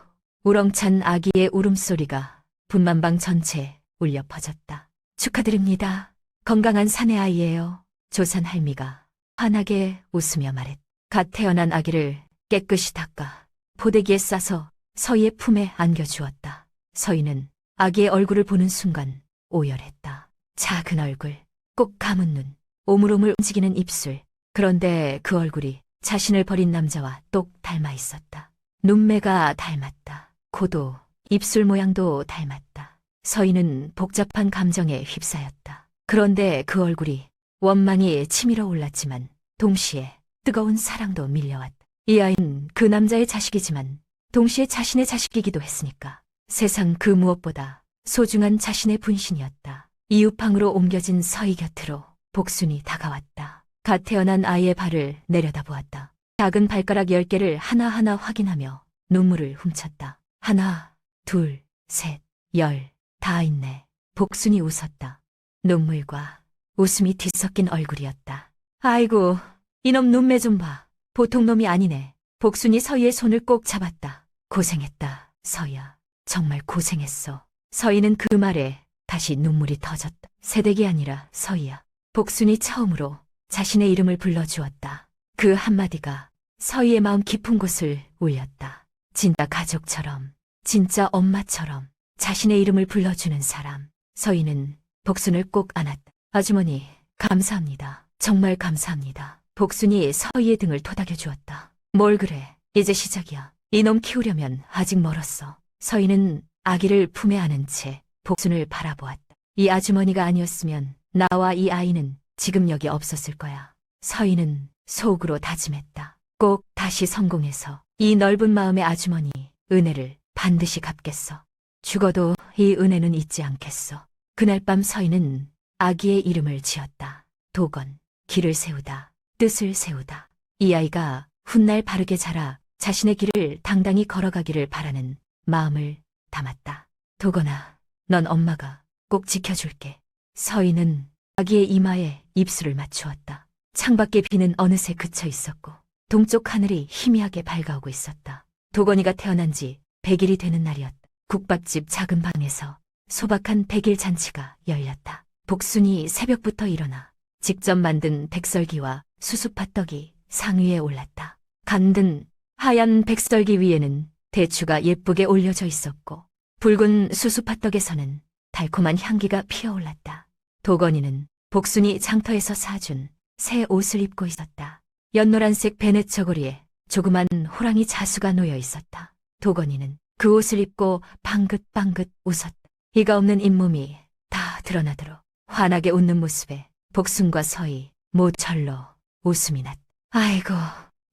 우렁찬 아기의 울음소리가 분만방 전체에 울려 퍼졌다. 축하드립니다. 건강한 사내 아이예요. 조산 할미가 환하게 웃으며 말했다. 갓 태어난 아기를 깨끗이 닦아 포대기에 싸서 서희의 품에 안겨주었다. 서희는 아기의 얼굴을 보는 순간 오열했다. 작은 얼굴, 꼭 감은 눈, 오물오물 움직이는 입술. 그런데 그 얼굴이 자신을 버린 남자와 똑 닮아 있었다. 눈매가 닮았다. 코도 입술 모양도 닮았다. 서희는 복잡한 감정에 휩싸였다. 그런데 그 얼굴이 원망이 치밀어 올랐지만 동시에 뜨거운 사랑도 밀려왔다. 이 아이는 그 남자의 자식이지만 동시에 자신의 자식이기도 했으니까 세상 그 무엇보다 소중한 자신의 분신이었다. 이웃방으로 옮겨진 서희 곁으로 복순이 다가왔다. 갓 태어난 아이의 발을 내려다보았다. 작은 발가락 10개를 하나하나 확인하며 눈물을 훔쳤다. 하나, 둘, 셋, 10. 다 있네. 복순이 웃었다. 눈물과 웃음이 뒤섞인 얼굴이었다. 아이고, 이놈 눈매 좀 봐. 보통 놈이 아니네. 복순이 서희의 손을 꼭 잡았다. 고생했다, 서희야. 정말 고생했어. 서희는 그 말에 다시 눈물이 터졌다. 새댁이 아니라 서희야. 복순이 처음으로 자신의 이름을 불러주었다. 그 한마디가 서희의 마음 깊은 곳을 울렸다. 진짜 가족처럼, 진짜 엄마처럼 자신의 이름을 불러주는 사람. 서희는 복순을 꼭 안았다. 아주머니, 감사합니다. 정말 감사합니다. 복순이 서희의 등을 토닥여 주었다. 뭘 그래, 이제 시작이야. 이놈 키우려면 아직 멀었어. 서희는 아기를 품에 안은 채 복순을 바라보았다. 이 아주머니가 아니었으면 나와 이 아이는 지금 여기 없었을 거야. 서희는 속으로 다짐했다. 꼭 다시 성공해서 이 넓은 마음의 아주머니 은혜를 반드시 갚겠어. 죽어도 이 은혜는 잊지 않겠어. 그날 밤 서희는 아기의 이름을 지었다. 도건, 길을 세우다, 뜻을 세우다. 이 아이가 훗날 바르게 자라 자신의 길을 당당히 걸어가기를 바라는 마음을 담았다. 도건아, 넌 엄마가 꼭 지켜줄게. 서희는 아기의 이마에 입술을 맞추었다. 창밖의 비는 어느새 그쳐 있었고 동쪽 하늘이 희미하게 밝아오고 있었다. 도건이가 태어난 지 100일이 되는 날이었다. 국밥집 작은 방에서 소박한 100일 잔치가 열렸다. 복순이 새벽부터 일어나 직접 만든 백설기와 수수팥떡이 상위에 올랐다. 간든 하얀 백설기 위에는 대추가 예쁘게 올려져 있었고 붉은 수수팥떡에서는 달콤한 향기가 피어올랐다. 도건이는 복순이 장터에서 사준 새 옷을 입고 있었다. 연노란색 베넷 저고리에 조그만 호랑이 자수가 놓여 있었다. 도건이는 그 옷을 입고 방긋방긋 웃었다. 이가 없는 잇몸이 다 드러나도록 환하게 웃는 모습에 복순과 서희 모두 절로 웃음이 났다. 아이고,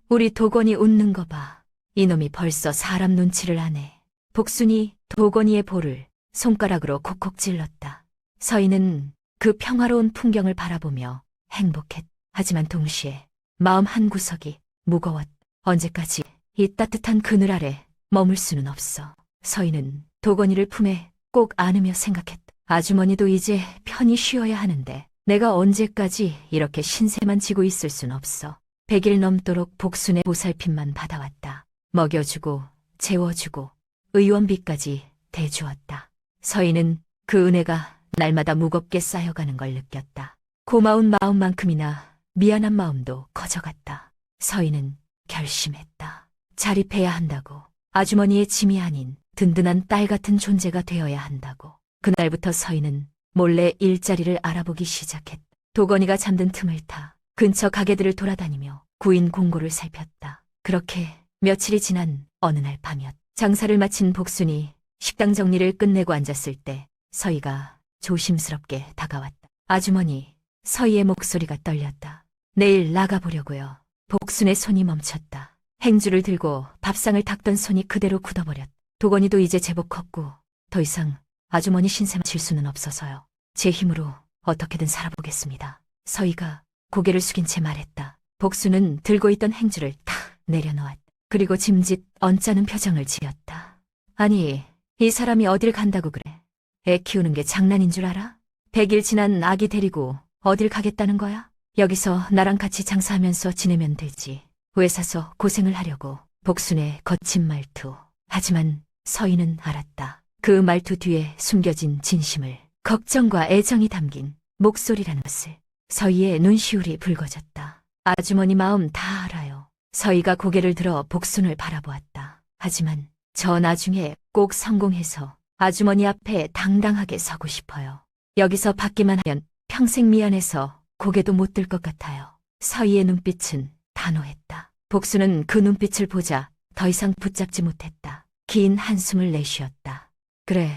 우리 도건이 웃는 거 봐. 이놈이 벌써 사람 눈치를 하네. 복순이 도건이의 볼을 손가락으로 콕콕 찔렀다. 서희는 그 평화로운 풍경을 바라보며 행복했다. 하지만 동시에 마음 한구석이 무거웠다. 언제까지 이 따뜻한 그늘 아래 머물 수는 없어. 서희는 도건이를 품에 꼭 안으며 생각했다. 아주머니도 이제 편히 쉬어야 하는데 내가 언제까지 이렇게 신세만 지고 있을 순 없어. 100일 넘도록 복순의 보살핌만 받아왔다. 먹여주고 재워주고 의원비까지 대주었다. 서희는 그 은혜가 날마다 무겁게 쌓여가는 걸 느꼈다. 고마운 마음만큼이나 미안한 마음도 커져갔다. 서희는 결심했다. 자립해야 한다고. 아주머니의 짐이 아닌 든든한 딸 같은 존재가 되어야 한다고. 그날부터 서희는 몰래 일자리를 알아보기 시작했다. 도건이가 잠든 틈을 타 근처 가게들을 돌아다니며 구인 공고를 살폈다. 그렇게 며칠이 지난 어느 날 밤이었다. 장사를 마친 복순이 식당 정리를 끝내고 앉았을 때 서희가 조심스럽게 다가왔다. 아주머니, 서희의 목소리가 떨렸다. 내일 나가보려고요. 복순의 손이 멈췄다. 행주를 들고 밥상을 닦던 손이 그대로 굳어버렸다. 도건이도 이제 제법 컸고 더 이상 아주머니 신세만 질 수는 없어서요. 제 힘으로 어떻게든 살아보겠습니다. 서희가 고개를 숙인 채 말했다. 복순은 들고 있던 행주를 탁 내려놓았다. 그리고 짐짓 언짢은 표정을 지었다. 아니, 이 사람이 어딜 간다고 그래? 애 키우는 게 장난인 줄 알아? 100일 지난 아기 데리고 어딜 가겠다는 거야? 여기서 나랑 같이 장사하면서 지내면 되지. 왜 사서 고생을 하려고. 복순의 거친 말투. 하지만 서희는 알았다. 그 말투 뒤에 숨겨진 진심을. 걱정과 애정이 담긴 목소리라는 것을. 서희의 눈시울이 붉어졌다. 아주머니 마음 다 알아요. 서희가 고개를 들어 복순을 바라보았다. 하지만 저 나중에 꼭 성공해서 아주머니 앞에 당당하게 서고 싶어요. 여기서 받기만 하면 평생 미안해서 고개도 못 들 것 같아요. 서희의 눈빛은 단호했다. 복순은 그 눈빛을 보자 더 이상 붙잡지 못했다. 긴 한숨을 내쉬었다. 그래,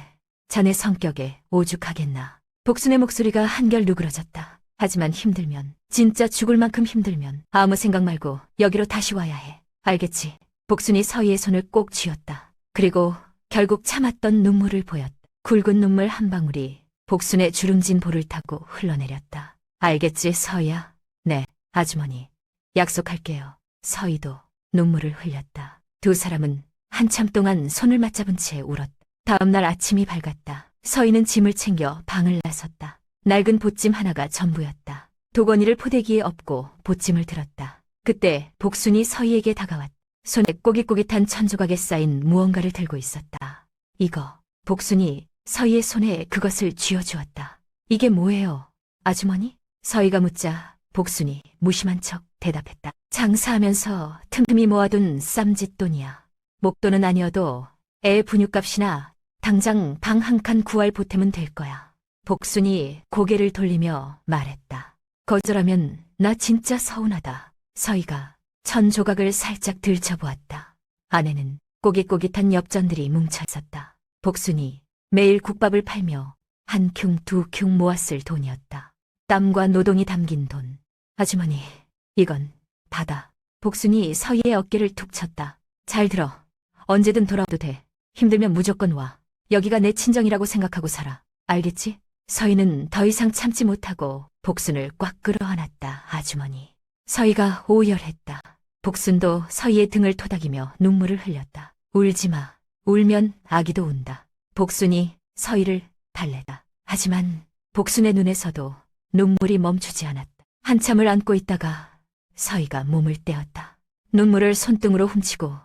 자네 성격에 오죽하겠나. 복순의 목소리가 한결 누그러졌다. 하지만 힘들면, 진짜 죽을 만큼 힘들면 아무 생각 말고 여기로 다시 와야 해. 알겠지? 복순이 서희의 손을 꼭 쥐었다. 그리고 결국 참았던 눈물을 보였다. 굵은 눈물 한 방울이 복순의 주름진 볼을 타고 흘러내렸다. 알겠지, 서희야? 네, 아주머니. 약속할게요. 서희도 눈물을 흘렸다. 두 사람은 한참 동안 손을 맞잡은 채 울었다. 다음 날 아침이 밝았다. 서희는 짐을 챙겨 방을 나섰다. 낡은 보찜 하나가 전부였다. 도건이를 포대기에 엎고 보찜을 들었다. 그때 복순이 서희에게 다가왔다. 손에 꼬깃꼬깃한 천조각에 쌓인 무언가를 들고 있었다. 이거. 복순이 서희의 손에 그것을 쥐어주었다. 이게 뭐예요, 아주머니? 서희가 묻자 복순이 무심한 척 대답했다. 장사하면서 틈틈이 모아둔 쌈짓돈이야. 목돈은 아니어도 애 분유값이나 당장 방 한 칸 구할 보탬은 될 거야. 복순이 고개를 돌리며 말했다. 거절하면 나 진짜 서운하다. 서희가 천조각을 살짝 들춰보았다. 안에는 꼬깃꼬깃한 엽전들이 뭉쳐 있었다. 복순이 매일 국밥을 팔며 한 큐, 두 큐 모았을 돈이었다. 땀과 노동이 담긴 돈. 아주머니, 이건 받아. 복순이 서희의 어깨를 툭 쳤다. 잘 들어. 언제든 돌아와도 돼. 힘들면 무조건 와. 여기가 내 친정이라고 생각하고 살아. 알겠지? 서희는 더 이상 참지 못하고 복순을 꽉 끌어안았다. 아주머니. 서희가 오열했다. 복순도 서희의 등을 토닥이며 눈물을 흘렸다. 울지 마. 울면 아기도 운다. 복순이 서희를 달래다. 하지만 복순의 눈에서도 눈물이 멈추지 않았다. 한참을 안고 있다가 서희가 몸을 떼었다. 눈물을 손등으로 훔치고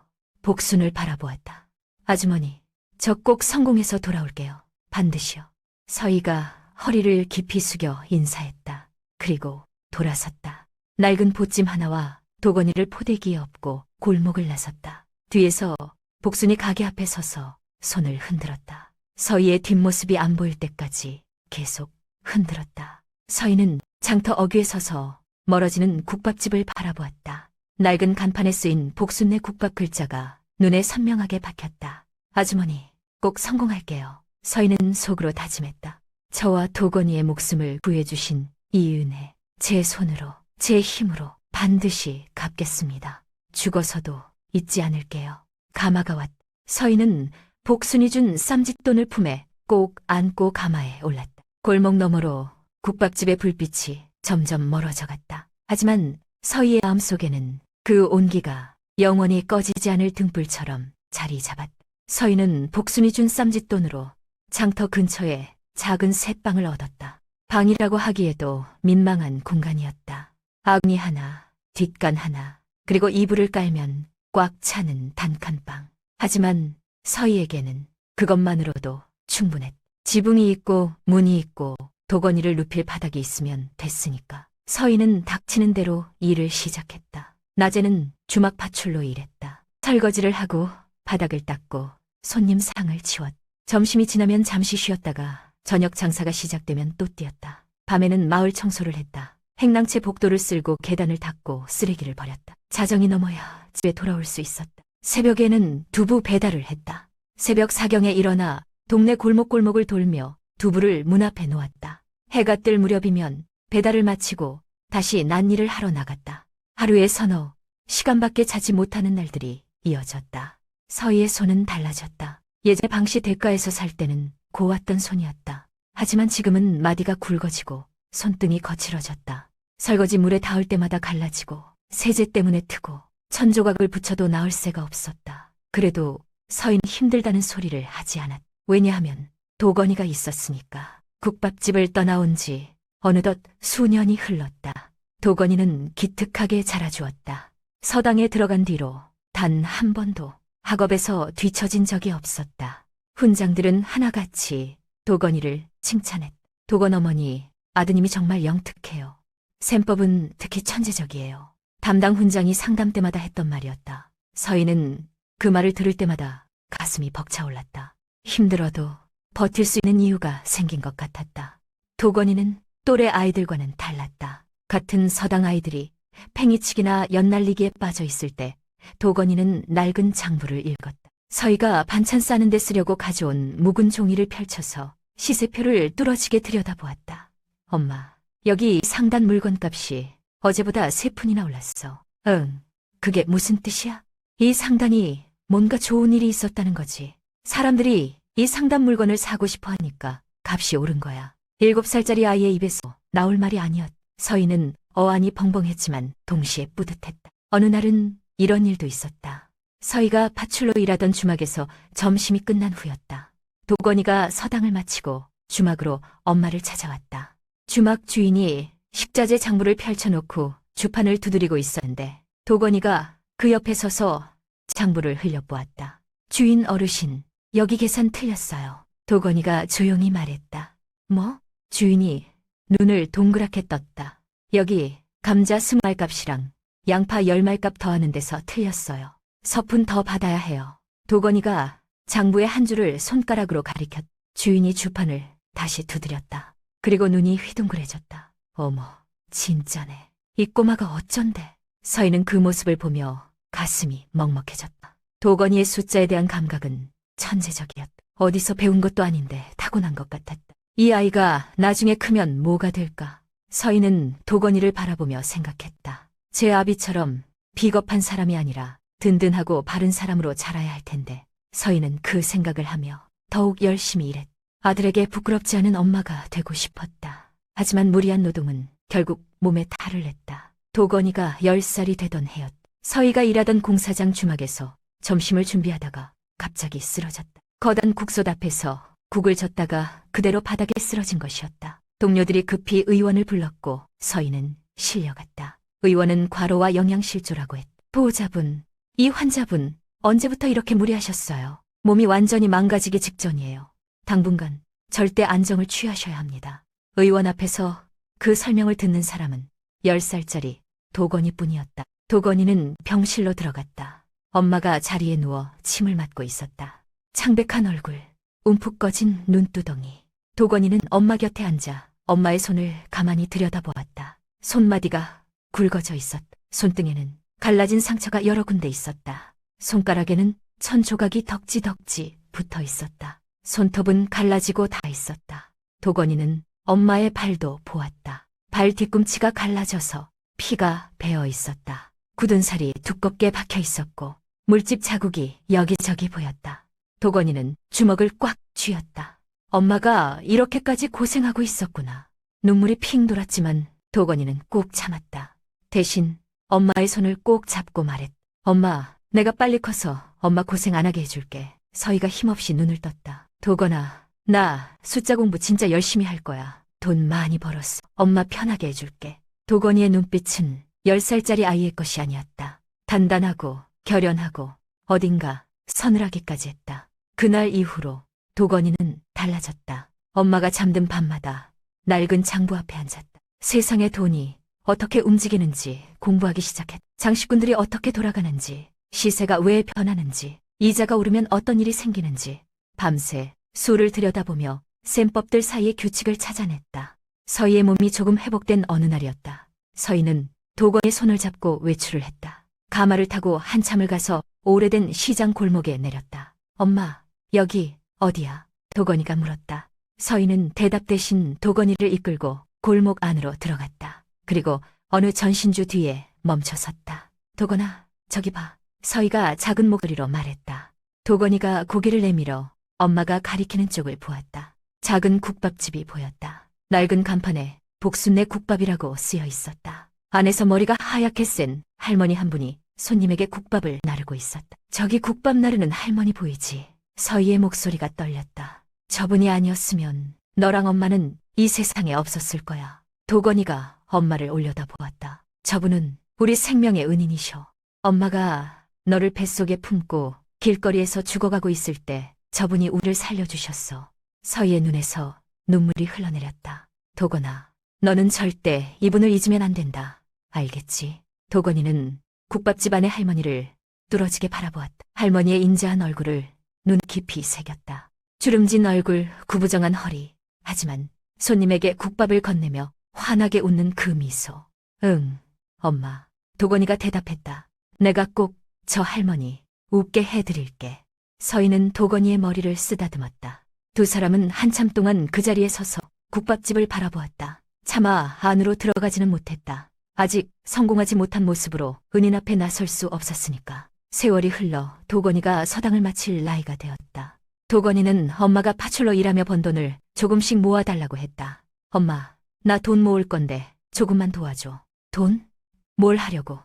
복순을 바라보았다. 아주머니, 저 꼭 성공해서 돌아올게요. 반드시요. 서희가 허리를 깊이 숙여 인사했다. 그리고 돌아섰다. 낡은 보찜 하나와 도건이를 포대기에 엎고 골목을 나섰다. 뒤에서 복순이 가게 앞에 서서 손을 흔들었다. 서희의 뒷모습이 안 보일 때까지 계속 흔들었다. 서희는 장터 어귀에 서서 멀어지는 국밥집을 바라보았다. 낡은 간판에 쓰인 복순네 국밥 글자가 눈에 선명하게 박혔다. 아주머니, 꼭 성공할게요. 서희는 속으로 다짐했다. 저와 도건이의 목숨을 구해주신 이 은혜, 제 손으로, 제 힘으로 반드시 갚겠습니다. 죽어서도 잊지 않을게요. 가마가 왔다. 서희는 복순이 준 쌈짓돈을 품에 꼭 안고 가마에 올랐다. 골목 너머로 국밥집의 불빛이 점점 멀어져 갔다. 하지만 서희의 마음속에는 그 온기가 영원히 꺼지지 않을 등불처럼 자리 잡았다. 서희는 복순이 준 쌈짓돈으로 장터 근처에 작은 셋방을 얻었다. 방이라고 하기에도 민망한 공간이었다. 아궁이 하나, 뒷간 하나, 그리고 이불을 깔면 꽉 차는 단칸방. 하지만 서희에게는 그것만으로도 충분했다. 지붕이 있고 문이 있고 도건이를 눕힐 바닥이 있으면 됐으니까. 서희는 닥치는 대로 일을 시작했다. 낮에는 주막 파출로 일했다. 설거지를 하고 바닥을 닦고 손님 상을 치웠다. 점심이 지나면 잠시 쉬었다가 저녁 장사가 시작되면 또 뛰었다. 밤에는 마을 청소를 했다. 행랑채 복도를 쓸고 계단을 닦고 쓰레기를 버렸다. 자정이 넘어야 집에 돌아올 수 있었다. 새벽에는 두부 배달을 했다. 새벽 4경에 일어나 동네 골목골목을 돌며 두부를 문 앞에 놓았다. 해가 뜰 무렵이면 배달을 마치고 다시 낫일을 하러 나갔다. 하루에 서너 시간밖에 자지 못하는 날들이 이어졌다. 서희의 손은 달라졌다. 예전에 방시 대가에서 살 때는 고왔던 손이었다. 하지만 지금은 마디가 굵어지고 손등이 거칠어졌다. 설거지 물에 닿을 때마다 갈라지고 세제 때문에 트고 천조각을 붙여도 나을 새가 없었다. 그래도 서희는 힘들다는 소리를 하지 않았다. 왜냐하면 도건이가 있었으니까. 국밥집을 떠나온 지 어느덧 수년이 흘렀다. 도건이는 기특하게 자라주었다. 서당에 들어간 뒤로 단 한 번도 학업에서 뒤처진 적이 없었다. 훈장들은 하나같이 도건이를 칭찬했다. 도건 어머니, 아드님이 정말 영특해요. 셈법은 특히 천재적이에요. 담당 훈장이 상담 때마다 했던 말이었다. 서희는 그 말을 들을 때마다 가슴이 벅차올랐다. 힘들어도 버틸 수 있는 이유가 생긴 것 같았다. 도건이는 또래 아이들과는 달랐다. 같은 서당 아이들이 팽이치기나 연날리기에 빠져 있을 때 도건이는 낡은 장부를 읽었다. 서희가 반찬 싸는 데 쓰려고 가져온 묵은 종이를 펼쳐서 시세표를 뚫어지게 들여다보았다. 엄마, 여기 상단 물건값이 어제보다 3푼이나 올랐어. 응, 그게 무슨 뜻이야? 이 상단이 뭔가 좋은 일이 있었다는 거지. 사람들이 이 상단 물건을 사고 싶어 하니까 값이 오른 거야. 7살짜리 아이의 입에서 나올 말이 아니었다. 서희는 어안이 벙벙했지만 동시에 뿌듯했다. 어느 날은 이런 일도 있었다. 서희가 파출로 일하던 주막에서 점심이 끝난 후였다. 도건이가 서당을 마치고 주막으로 엄마를 찾아왔다. 주막 주인이 식자재 장부를 펼쳐놓고 주판을 두드리고 있었는데 도건이가 그 옆에 서서 장부를 흘려보았다. 주인 어르신, 여기 계산 틀렸어요. 도건이가 조용히 말했다. 뭐? 주인이 눈을 동그랗게 떴다. 여기 감자 20알값이랑 양파 10알값 더하는 데서 틀렸어요. 서푼 더 받아야 해요. 도건이가 장부의 한 줄을 손가락으로 가리켰다. 주인이 주판을 다시 두드렸다. 그리고 눈이 휘둥그레졌다. 어머, 진짜네. 이 꼬마가 어쩐데. 서희는 그 모습을 보며 가슴이 먹먹해졌다. 도건이의 숫자에 대한 감각은 천재적이었다. 어디서 배운 것도 아닌데 타고난 것 같았다. 이 아이가 나중에 크면 뭐가 될까? 서희는 도건이를 바라보며 생각했다. 제 아비처럼 비겁한 사람이 아니라 든든하고 바른 사람으로 자라야 할 텐데. 서희는 그 생각을 하며 더욱 열심히 일했다. 아들에게 부끄럽지 않은 엄마가 되고 싶었다. 하지만 무리한 노동은 결국 몸에 탈을 냈다. 도건이가 10살이 되던 해였다. 서희가 일하던 공사장 주막에서 점심을 준비하다가 갑자기 쓰러졌다. 거단 국솥 앞에서 국을 젓다가 그대로 바닥에 쓰러진 것이었다. 동료들이 급히 의원을 불렀고 서희는 실려갔다. 의원은 과로와 영양실조라고 했다. 보호자분, 이 환자분 언제부터 이렇게 무리하셨어요? 몸이 완전히 망가지기 직전이에요. 당분간 절대 안정을 취하셔야 합니다. 의원 앞에서 그 설명을 듣는 사람은 10살짜리 도건이뿐이었다. 도건이는 병실로 들어갔다. 엄마가 자리에 누워 침을 맞고 있었다. 창백한 얼굴, 움푹 꺼진 눈두덩이. 도건이는 엄마 곁에 앉아 엄마의 손을 가만히 들여다보았다. 손마디가 굵어져 있었다. 손등에는 갈라진 상처가 여러 군데 있었다. 손가락에는 천 조각이 덕지덕지 붙어 있었다. 손톱은 갈라지고 다 있었다. 도건이는 엄마의 발도 보았다. 발 뒤꿈치가 갈라져서 피가 배어 있었다. 굳은 살이 두껍게 박혀 있었고 물집 자국이 여기저기 보였다. 도건이는 주먹을 꽉 쥐었다. 엄마가 이렇게까지 고생하고 있었구나. 눈물이 핑 돌았지만 도건이는 꾹 참았다. 대신 엄마의 손을 꼭 잡고 말했다. 엄마, 내가 빨리 커서 엄마 고생 안 하게 해줄게. 서희가 힘없이 눈을 떴다. 도건아, 나 숫자 공부 진짜 열심히 할 거야. 돈 많이 벌었어. 엄마 편하게 해줄게. 도건이의 눈빛은 10살짜리 아이의 것이 아니었다. 단단하고 결연하고 어딘가 서늘하기까지 했다. 그날 이후로 도건이는 달라졌다. 엄마가 잠든 밤마다 낡은 장부 앞에 앉았다. 세상의 돈이 어떻게 움직이는지 공부하기 시작했다. 장식꾼들이 어떻게 돌아가는지, 시세가 왜 변하는지, 이자가 오르면 어떤 일이 생기는지 밤새 수를 들여다보며 셈법들 사이의 규칙을 찾아냈다. 서희의 몸이 조금 회복된 어느 날이었다. 서희는 도건이의 손을 잡고 외출을 했다. 가마를 타고 한참을 가서 오래된 시장 골목에 내렸다. 엄마, 여기 어디야? 도건이가 물었다. 서희는 대답 대신 도건이를 이끌고 골목 안으로 들어갔다. 그리고 어느 전신주 뒤에 멈춰 섰다. 도건아, 저기 봐. 서희가 작은 목소리로 말했다. 도건이가 고개를 내밀어 엄마가 가리키는 쪽을 보았다. 작은 국밥집이 보였다. 낡은 간판에 복순내 국밥이라고 쓰여 있었다. 안에서 머리가 하얗게 센 할머니 한 분이 손님에게 국밥을 나르고 있었다. 저기 국밥 나르는 할머니 보이지? 서희의 목소리가 떨렸다. 저분이 아니었으면 너랑 엄마는 이 세상에 없었을 거야. 도건이가 엄마를 올려다보았다. 저분은 우리 생명의 은인이셔. 엄마가 너를 뱃속에 품고 길거리에서 죽어가고 있을 때 저분이 우리를 살려주셨어. 서희의 눈에서 눈물이 흘러내렸다. 도건아, 너는 절대 이분을 잊으면 안 된다. 알겠지? 도건이는 국밥집 안의 할머니를 뚫어지게 바라보았다. 할머니의 인자한 얼굴을 눈 깊이 새겼다. 주름진 얼굴, 구부정한 허리. 하지만 손님에게 국밥을 건네며 환하게 웃는 그 미소. 응, 엄마. 도건이가 대답했다. 내가 꼭 저 할머니 웃게 해드릴게. 서희는 도건이의 머리를 쓰다듬었다. 두 사람은 한참 동안 그 자리에 서서 국밥집을 바라보았다. 차마 안으로 들어가지는 못했다. 아직 성공하지 못한 모습으로 은인 앞에 나설 수 없었으니까. 세월이 흘러 도건이가 서당을 마칠 나이가 되었다. 도건이는 엄마가 파출로 일하며 번 돈을 조금씩 모아달라고 했다. 엄마, 나 돈 모을 건데 조금만 도와줘. 돈? 뭘 하려고?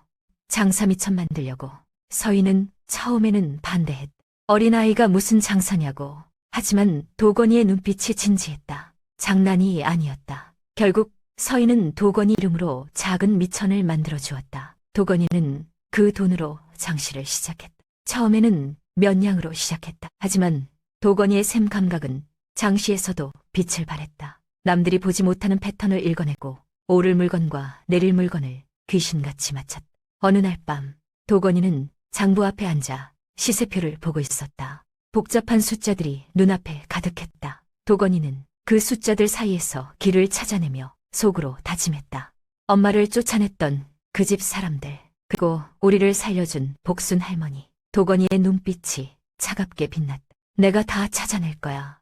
장사 미천 만들려고. 서희는 처음에는 반대했다. 어린아이가 무슨 장사냐고. 하지만 도건이의 눈빛이 진지했다. 장난이 아니었다. 결국 서희는 도건이 이름으로 작은 미천을 만들어 주었다. 도건이는 그 돈으로 장시를 시작했다. 처음에는 몇 냥으로 시작했다. 하지만 도건이의 샘 감각은 장시에서도 빛을 발했다. 남들이 보지 못하는 패턴을 읽어내고 오를 물건과 내릴 물건을 귀신같이 맞췄다. 어느 날 밤 도건이는 장부 앞에 앉아 시세표를 보고 있었다. 복잡한 숫자들이 눈앞에 가득했다. 도건이는 그 숫자들 사이에서 길을 찾아내며 속으로 다짐했다. 엄마를 쫓아냈던 그 집 사람들, 그리고 우리를 살려준 복순 할머니. 도건이의 눈빛이 차갑게 빛났다. 내가 다 찾아낼 거야.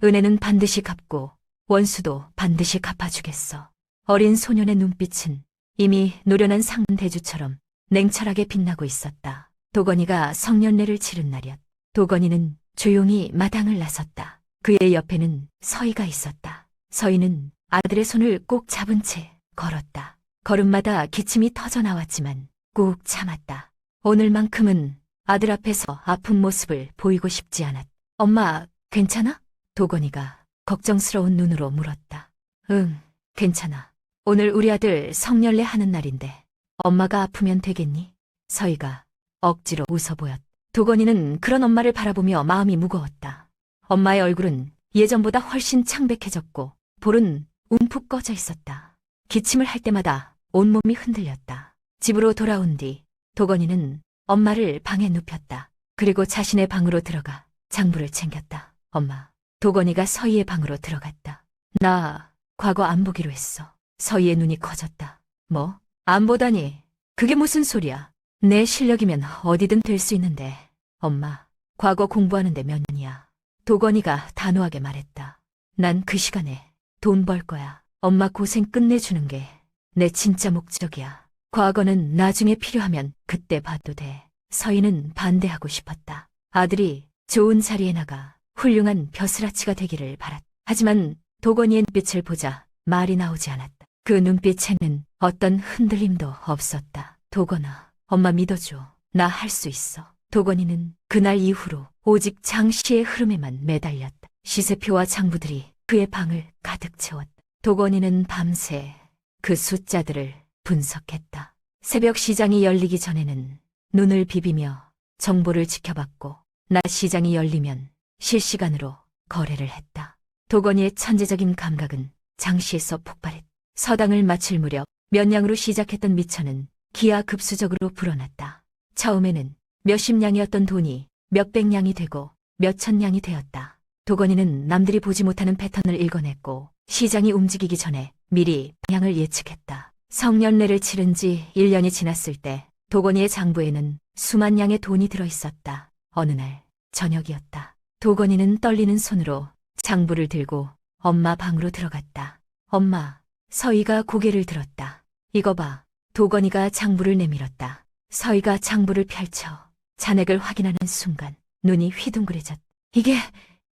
은혜는 반드시 갚고 원수도 반드시 갚아주겠어. 어린 소년의 눈빛은 이미 노련한 상대주처럼 냉철하게 빛나고 있었다. 도건이가 성년례를 치른 날이었다. 도건이는 조용히 마당을 나섰다. 그의 옆에는 서희가 있었다. 서희는 아들의 손을 꼭 잡은 채 걸었다. 걸음마다 기침이 터져 나왔지만 꾹 참았다. 오늘만큼은 아들 앞에서 아픈 모습을 보이고 싶지 않았다. 엄마, 괜찮아? 도건이가 걱정스러운 눈으로 물었다. 응, 괜찮아. 오늘 우리 아들 성년례 하는 날인데 엄마가 아프면 되겠니? 서희가 억지로 웃어 보였다. 도건이는 그런 엄마를 바라보며 마음이 무거웠다. 엄마의 얼굴은 예전보다 훨씬 창백해졌고 볼은 움푹 꺼져 있었다. 기침을 할 때마다 온몸이 흔들렸다. 집으로 돌아온 뒤 도건이는 엄마를 방에 눕혔다. 그리고 자신의 방으로 들어가 장부를 챙겼다. 엄마, 도건이가 서희의 방으로 들어갔다. 나 과거 안 보기로 했어. 서희의 눈이 커졌다. 뭐? 안 보다니. 그게 무슨 소리야. 내 실력이면 어디든 될 수 있는데. 엄마, 과거 공부하는데 몇 년이야. 도건이가 단호하게 말했다. 난 그 시간에 돈 벌 거야. 엄마 고생 끝내주는 게 내 진짜 목적이야. 과거는 나중에 필요하면 그때 봐도 돼. 서희는 반대하고 싶었다. 아들이 좋은 자리에 나가 훌륭한 벼슬아치가 되기를 바랐다. 하지만 도건이의 눈빛을 보자 말이 나오지 않았다. 그 눈빛에는 어떤 흔들림도 없었다. 도건아, 엄마 믿어줘. 나 할 수 있어. 도건이는 그날 이후로 오직 장씨의 흐름에만 매달렸다. 시세표와 장부들이 그의 방을 가득 채웠다. 도건이는 밤새 그 숫자들을 분석했다. 새벽 시장이 열리기 전에는 눈을 비비며 정보를 지켜봤고 낮 시장이 열리면 실시간으로 거래를 했다. 도건이의 천재적인 감각은 장시에서 폭발했다. 서당을 마칠 무렵 몇 냥으로 시작했던 미천은 기하급수적으로 불어났다. 처음에는 몇십 냥이었던 돈이 몇백 냥이 되고 몇천 냥이 되었다. 도건이는 남들이 보지 못하는 패턴을 읽어냈고 시장이 움직이기 전에 미리 방향을 예측했다. 성년례를 치른 지 1년이 지났을 때 도건이의 장부에는 수만 냥의 돈이 들어있었다. 어느 날 저녁이었다. 도건이는 떨리는 손으로 장부를 들고 엄마 방으로 들어갔다. 엄마, 서희가 고개를 들었다. 이거 봐. 도건이가 장부를 내밀었다. 서희가 장부를 펼쳐 잔액을 확인하는 순간 눈이 휘둥그레졌다.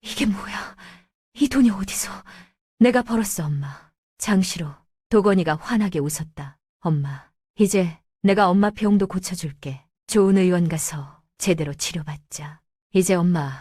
이게 뭐야? 이 돈이 어디서? 내가 벌었어, 엄마. 장시로 도건이가 환하게 웃었다. 엄마, 이제 내가 엄마 병도 고쳐줄게. 좋은 의원 가서 제대로 치료받자. 이제 엄마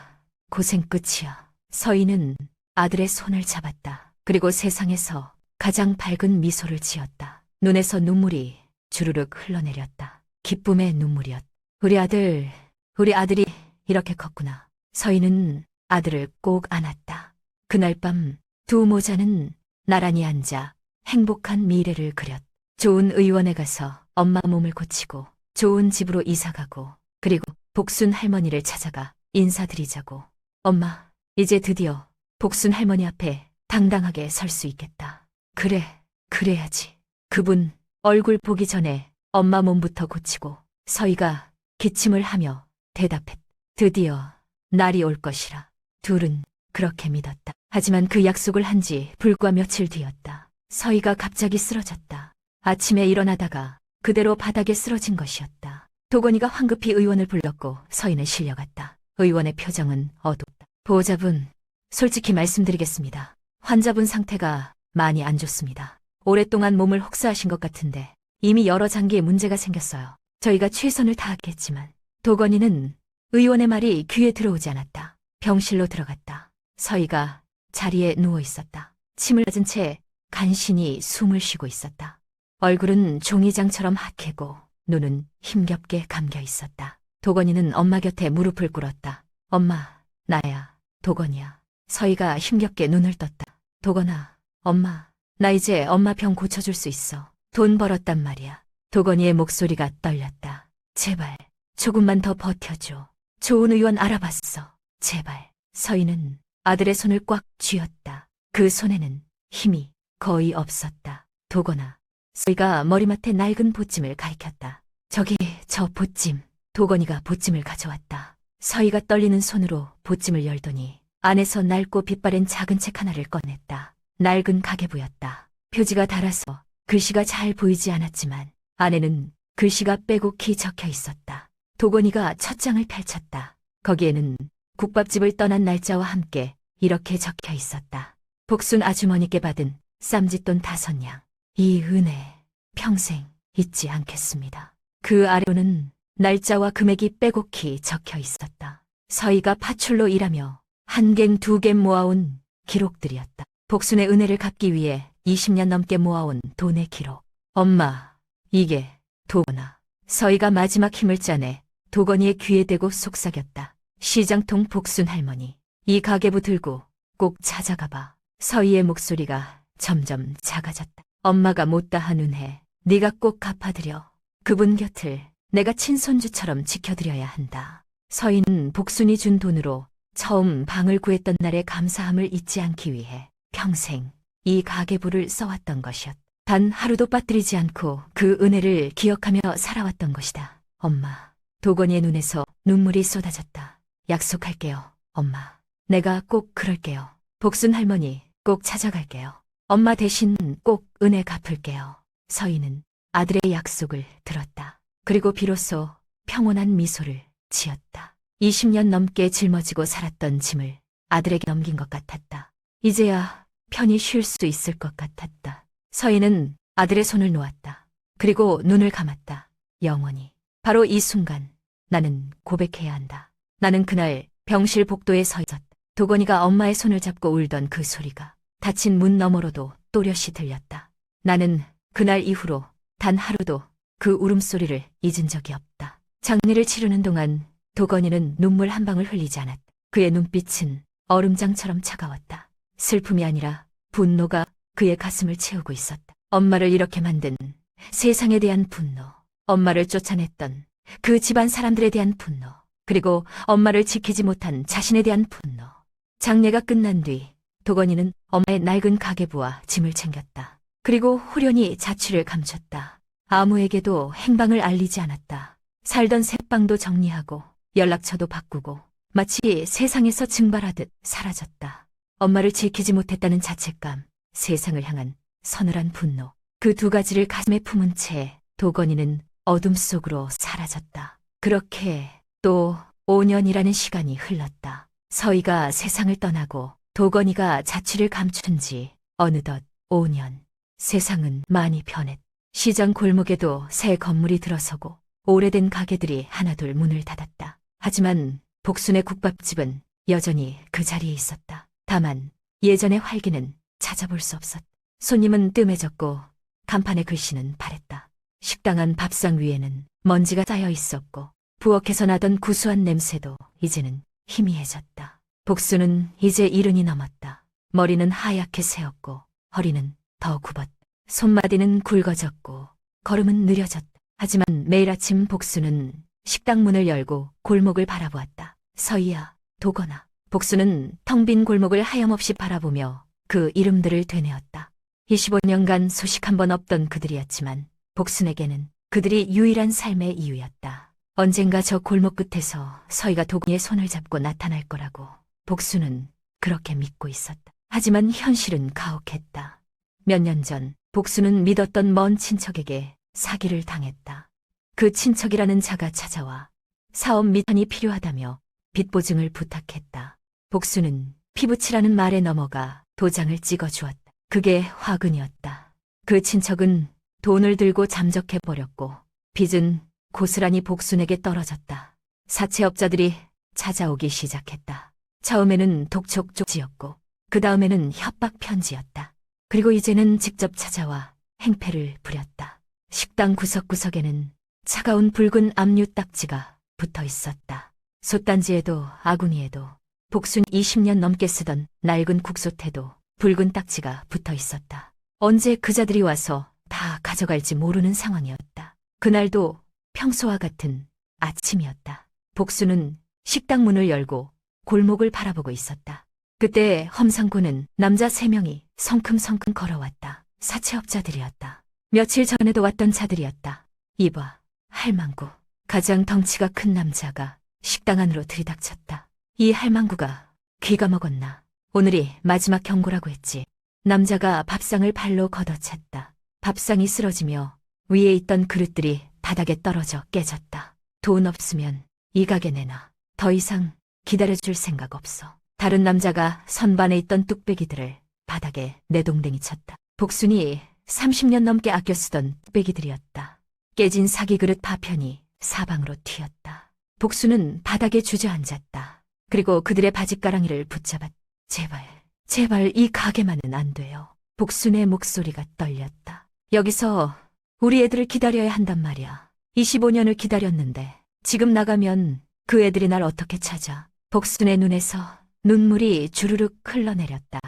고생 끝이야. 서희는 아들의 손을 잡았다. 그리고 세상에서 가장 밝은 미소를 지었다. 눈에서 눈물이 주르륵 흘러내렸다. 기쁨의 눈물이었다. 우리 아들이 이렇게 컸구나. 서희는 아들을 꼭 안았다. 그날 밤 두 모자는 나란히 앉아 행복한 미래를 그렸다. 좋은 의원에 가서 엄마 몸을 고치고 좋은 집으로 이사가고 그리고 복순 할머니를 찾아가 인사드리자고. 엄마, 이제 드디어 복순 할머니 앞에 당당하게 설 수 있겠다. 그래, 그래야지. 그분 얼굴 보기 전에 엄마 몸부터 고치고 서희가 기침을 하며 대답했다. 드디어 날이 올 것이라. 둘은 그렇게 믿었다. 하지만 그 약속을 한 지 불과 며칠 뒤였다. 서희가 갑자기 쓰러졌다. 아침에 일어나다가 그대로 바닥에 쓰러진 것이었다. 도건이가 황급히 의원을 불렀고 서희는 실려갔다. 의원의 표정은 어둡다. 보호자분, 솔직히 말씀드리겠습니다. 환자분 상태가 많이 안 좋습니다. 오랫동안 몸을 혹사하신 것 같은데 이미 여러 장기에 문제가 생겼어요. 저희가 최선을 다하겠지만. 도건이는 의원의 말이 귀에 들어오지 않았다. 병실로 들어갔다. 서희가 자리에 누워 있었다. 침을 맞은 채 간신히 숨을 쉬고 있었다. 얼굴은 종이장처럼 하얗고 눈은 힘겹게 감겨 있었다. 도건이는 엄마 곁에 무릎을 꿇었다. 엄마, 나야, 도건이야. 서희가 힘겹게 눈을 떴다. 도건아, 엄마, 나 이제 엄마 병 고쳐줄 수 있어. 돈 벌었단 말이야. 도건이의 목소리가 떨렸다. 제발, 조금만 더 버텨줘. 좋은 의원 알아봤어. 제발. 서희는 아들의 손을 꽉 쥐었다. 그 손에는 힘이 거의 없었다. 도건아. 서희가 머리맡에 낡은 보찜을 가리켰다. 저기, 저 보찜. 도건이가 보찜을 가져왔다. 서희가 떨리는 손으로 보찜을 열더니 안에서 낡고 빛바랜 작은 책 하나를 꺼냈다. 낡은 가계부였다. 표지가 닳아서 글씨가 잘 보이지 않았지만 안에는 글씨가 빼곡히 적혀 있었다. 도건이가 첫 장을 펼쳤다. 거기에는 국밥집을 떠난 날짜와 함께 이렇게 적혀 있었다. 복순 아주머니께 받은 쌈짓돈 5냥. 이 은혜 평생 잊지 않겠습니다. 그 아래로는 날짜와 금액이 빼곡히 적혀 있었다. 서희가 파출로 일하며 한 갱 두 갱 모아온 기록들이었다. 복순의 은혜를 갚기 위해 20년 넘게 모아온 돈의 기록. 엄마, 이게 도건아. 서희가 마지막 힘을 짜내 도건이의 귀에 대고 속삭였다. 시장통 복순 할머니, 이 가계부 들고 꼭 찾아가봐. 서희의 목소리가 점점 작아졌다. 엄마가 못다한 은혜, 네가 꼭 갚아드려. 그분 곁을 내가 친손주처럼 지켜드려야 한다. 서희는 복순이 준 돈으로 처음 방을 구했던 날의 감사함을 잊지 않기 위해 평생 이 가계부를 써왔던 것이었다. 단 하루도 빠뜨리지 않고 그 은혜를 기억하며 살아왔던 것이다. 엄마. 도건이의 눈에서 눈물이 쏟아졌다. 약속할게요, 엄마. 내가 꼭 그럴게요. 복순 할머니 꼭 찾아갈게요. 엄마 대신 꼭 은혜 갚을게요. 서희는 아들의 약속을 들었다. 그리고 비로소 평온한 미소를 지었다. 20년 넘게 짊어지고 살았던 짐을 아들에게 넘긴 것 같았다. 이제야 편히 쉴 수 있을 것 같았다. 서희는 아들의 손을 놓았다. 그리고 눈을 감았다. 영원히. 바로 이 순간 나는 고백해야 한다. 나는 그날 병실 복도에 서 있었다. 도건이가 엄마의 손을 잡고 울던 그 소리가 닫힌 문 너머로도 또렷이 들렸다. 나는 그날 이후로 단 하루도 그 울음소리를 잊은 적이 없다. 장례를 치르는 동안 도건이는 눈물 한 방울 흘리지 않았다. 그의 눈빛은 얼음장처럼 차가웠다. 슬픔이 아니라 분노가 그의 가슴을 채우고 있었다. 엄마를 이렇게 만든 세상에 대한 분노, 엄마를 쫓아냈던 그 집안 사람들에 대한 분노, 그리고 엄마를 지키지 못한 자신에 대한 분노. 장례가 끝난 뒤 도건이는 엄마의 낡은 가계부와 짐을 챙겼다. 그리고 후련히 자취를 감췄다. 아무에게도 행방을 알리지 않았다. 살던 새방도 정리하고 연락처도 바꾸고 마치 세상에서 증발하듯 사라졌다. 엄마를 지키지 못했다는 자책감, 세상을 향한 서늘한 분노, 그 두 가지를 가슴에 품은 채 도건이는 어둠 속으로 사라졌다. 그렇게 또 5년이라는 시간이 흘렀다. 서희가 세상을 떠나고 도건이가 자취를 감춘 지 어느덧 5년. 세상은 많이 변했다. 시장 골목에도 새 건물이 들어서고 오래된 가게들이 하나둘 문을 닫았다. 하지만 복순의 국밥집은 여전히 그 자리에 있었다. 다만 예전의 활기는 찾아볼 수 없었다. 손님은 뜸해졌고 간판의 글씨는 바랬다. 식당 안 밥상 위에는 먼지가 쌓여 있었고 부엌에서 나던 구수한 냄새도 이제는 희미해졌다. 복순은 이제 70이 넘었다. 머리는 하얗게 새었고 허리는 더 굽었다. 손마디는 굵어졌고 걸음은 느려졌다. 하지만 매일 아침 복수는 식당 문을 열고 골목을 바라보았다. 서희야, 도건아. 복수는 텅 빈 골목을 하염없이 바라보며 그 이름들을 되뇌었다. 25년간 소식 한 번 없던 그들이었지만 복순에게는 그들이 유일한 삶의 이유였다. 언젠가 저 골목 끝에서 서희가 도건이의 손을 잡고 나타날 거라고 복수는 그렇게 믿고 있었다. 하지만 현실은 가혹했다. 몇 년 전 복수는 믿었던 먼 친척에게 사기를 당했다. 그 친척이라는 자가 찾아와 사업 미탄이 필요하다며 빚 보증을 부탁했다. 복수는 피부치라는 말에 넘어가 도장을 찍어주었다. 그게 화근이었다. 그 친척은 돈을 들고 잠적해버렸고 빚은 고스란히 복순에게 떨어졌다. 사채업자들이 찾아오기 시작했다. 처음에는 독촉 쪽지였고 그 다음에는 협박 편지였다. 그리고 이제는 직접 찾아와 행패를 부렸다. 식당 구석구석에는 차가운 붉은 압류 딱지가 붙어 있었다. 솥단지에도 아궁이에도 복순 20년 넘게 쓰던 낡은 국솥에도 붉은 딱지가 붙어 있었다. 언제 그자들이 와서 다 가져갈지 모르는 상황이었다. 그날도 평소와 같은 아침이었다. 복순은 식당 문을 열고 골목을 바라보고 있었다. 그때 험상구는 남자 3명이 성큼성큼 걸어왔다. 사채업자들이었다. 며칠 전에도 왔던 자들이었다. 이봐, 할망구. 가장 덩치가 큰 남자가 식당 안으로 들이닥쳤다. 이 할망구가 귀가 먹었나? 오늘이 마지막 경고라고 했지. 남자가 밥상을 발로 걷어찼다. 밥상이 쓰러지며 위에 있던 그릇들이 바닥에 떨어져 깨졌다. 돈 없으면 이 가게 내놔. 더 이상 기다려줄 생각 없어. 다른 남자가 선반에 있던 뚝배기들을 바닥에 내동댕이 쳤다. 복순이 30년 넘게 아껴 쓰던 뚝배기들이었다. 깨진 사기 그릇 파편이 사방으로 튀었다. 복순은 바닥에 주저앉았다. 그리고 그들의 바짓가랑이를 붙잡았다. 제발 이 가게만은 안 돼요. 복순의 목소리가 떨렸다. 여기서 우리 애들을 기다려야 한단 말이야. 25년을 기다렸는데 지금 나가면 그 애들이 날 어떻게 찾아. 복순의 눈에서 눈물이 주르륵 흘러내렸다.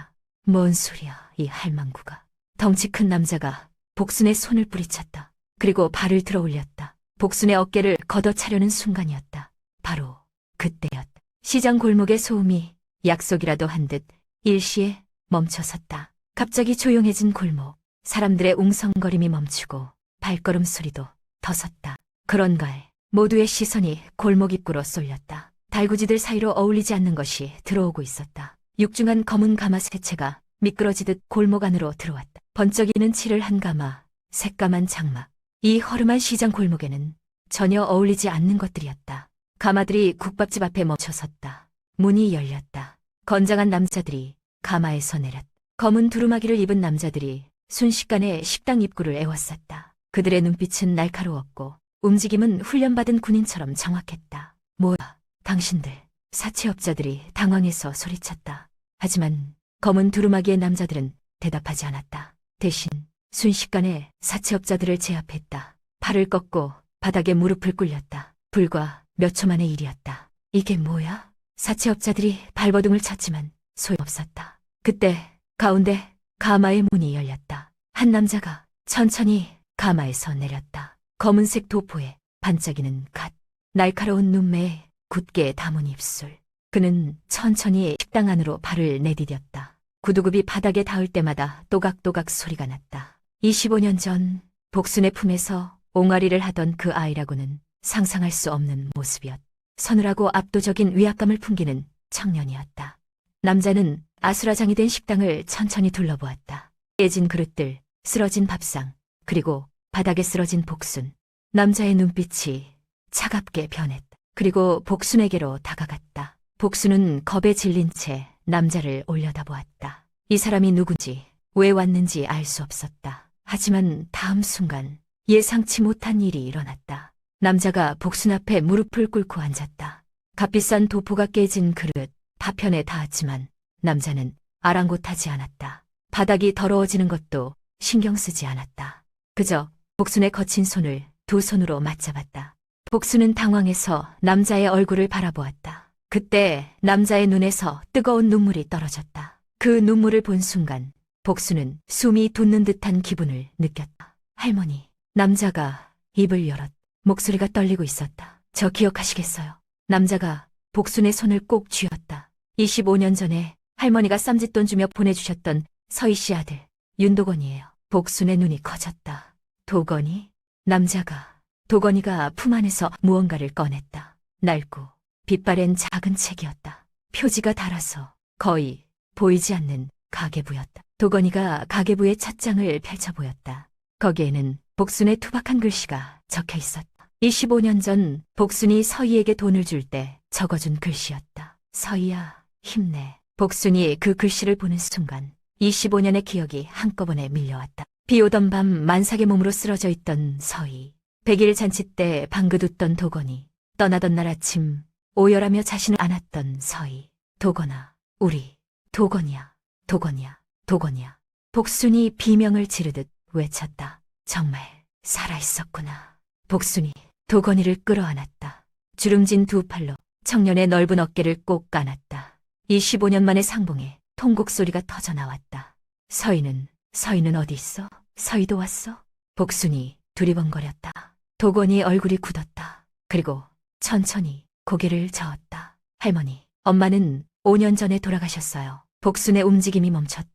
뭔 소리야, 이 할망구가. 덩치 큰 남자가 복순의 손을 뿌리쳤다. 그리고 발을 들어 올렸다. 복순의 어깨를 걷어차려는 순간이었다. 바로 그때였다. 시장 골목의 소음이 약속이라도 한 듯 일시에 멈춰섰다. 갑자기 조용해진 골목. 사람들의 웅성거림이 멈추고 발걸음 소리도 더섰다. 그런가에 모두의 시선이 골목 입구로 쏠렸다. 달구지들 사이로 어울리지 않는 것이 들어오고 있었다. 육중한 검은 가마 세체가 미끄러지듯 골목 안으로 들어왔다. 번쩍이는 칠을 한 가마, 새까만 장막. 이 허름한 시장 골목에는 전혀 어울리지 않는 것들이었다. 가마들이 국밥집 앞에 멈춰섰다. 문이 열렸다. 건장한 남자들이 가마에서 내렸다. 검은 두루마기를 입은 남자들이 순식간에 식당 입구를 에워쌌다. 그들의 눈빛은 날카로웠고 움직임은 훈련받은 군인처럼 정확했다. 뭐야, 당신들. 사채업자들이 당황해서 소리쳤다. 하지만 검은 두루마기의 남자들은 대답하지 않았다. 대신 순식간에 사채업자들을 제압했다. 팔을 꺾고 바닥에 무릎을 꿇렸다. 불과 몇 초 만의 일이었다. 이게 뭐야? 사채업자들이 발버둥을 쳤지만 소용없었다. 그때 가운데 가마의 문이 열렸다. 한 남자가 천천히 가마에서 내렸다. 검은색 도포에 반짝이는 갓. 날카로운 눈매에 굳게 담은 입술. 그는 천천히 식당 안으로 발을 내디뎠다. 구두굽이 바닥에 닿을 때마다 또각또각 소리가 났다. 25년 전 복순의 품에서 옹알이를 하던 그 아이라고는 상상할 수 없는 모습이었다. 서늘하고 압도적인 위압감을 풍기는 청년이었다. 남자는 아수라장이 된 식당을 천천히 둘러보았다. 깨진 그릇들, 쓰러진 밥상, 그리고 바닥에 쓰러진 복순. 남자의 눈빛이 차갑게 변했다. 그리고 복순에게로 다가갔다. 복순은 겁에 질린 채 남자를 올려다보았다. 이 사람이 누군지, 왜 왔는지 알 수 없었다. 하지만 다음 순간 예상치 못한 일이 일어났다. 남자가 복순 앞에 무릎을 꿇고 앉았다. 값비싼 도포가 깨진 그릇, 파편에 닿았지만 남자는 아랑곳하지 않았다. 바닥이 더러워지는 것도 신경 쓰지 않았다. 그저 복순의 거친 손을 두 손으로 맞잡았다. 복순은 당황해서 남자의 얼굴을 바라보았다. 그때 남자의 눈에서 뜨거운 눈물이 떨어졌다. 그 눈물을 본 순간 복수는 숨이 돋는 듯한 기분을 느꼈다. 할머니, 남자가 입을 열었. 목소리가 떨리고 있었다. 저 기억하시겠어요? 남자가 복순의 손을 꼭 쥐었다. 25년 전에 할머니가 쌈짓돈 주며 보내주셨던 서희 씨 아들 윤도건이에요. 복순의 눈이 커졌다. 도건이? 남자가 도건이가 품 안에서 무언가를 꺼냈다. 낡고 빛바랜 작은 책이었다. 표지가 달아서 거의 보이지 않는 가계부였다. 도건이가 가계부의 찻장을 펼쳐 보였다. 거기에는 복순의 투박한 글씨가 적혀 있었다. 25년 전 복순이 서희에게 돈을 줄 때 적어준 글씨였다. 서희야, 힘내. 복순이 그 글씨를 보는 순간 25년의 기억이 한꺼번에 밀려왔다. 비 오던 밤 만삭의 몸으로 쓰러져 있던 서희, 100일 잔치 때 방긋 웃던 도건이, 떠나던 날 아침 오열하며 자신을 안았던 서희. 도건아, 우리 도건이야, 도건이야, 도건이야. 복순이 비명을 지르듯 외쳤다. 정말 살아있었구나. 복순이 도건이를 끌어안았다. 주름진 두 팔로 청년의 넓은 어깨를 꼭 안았다. 25년 만의 상봉에 통곡 소리가 터져 나왔다. 서희는 어디 있어? 서희도 왔어? 복순이 두리번거렸다. 도건이 얼굴이 굳었다. 그리고 천천히 고개를 저었다. 할머니, 엄마는 5년 전에 돌아가셨어요. 복순의 움직임이 멈췄다.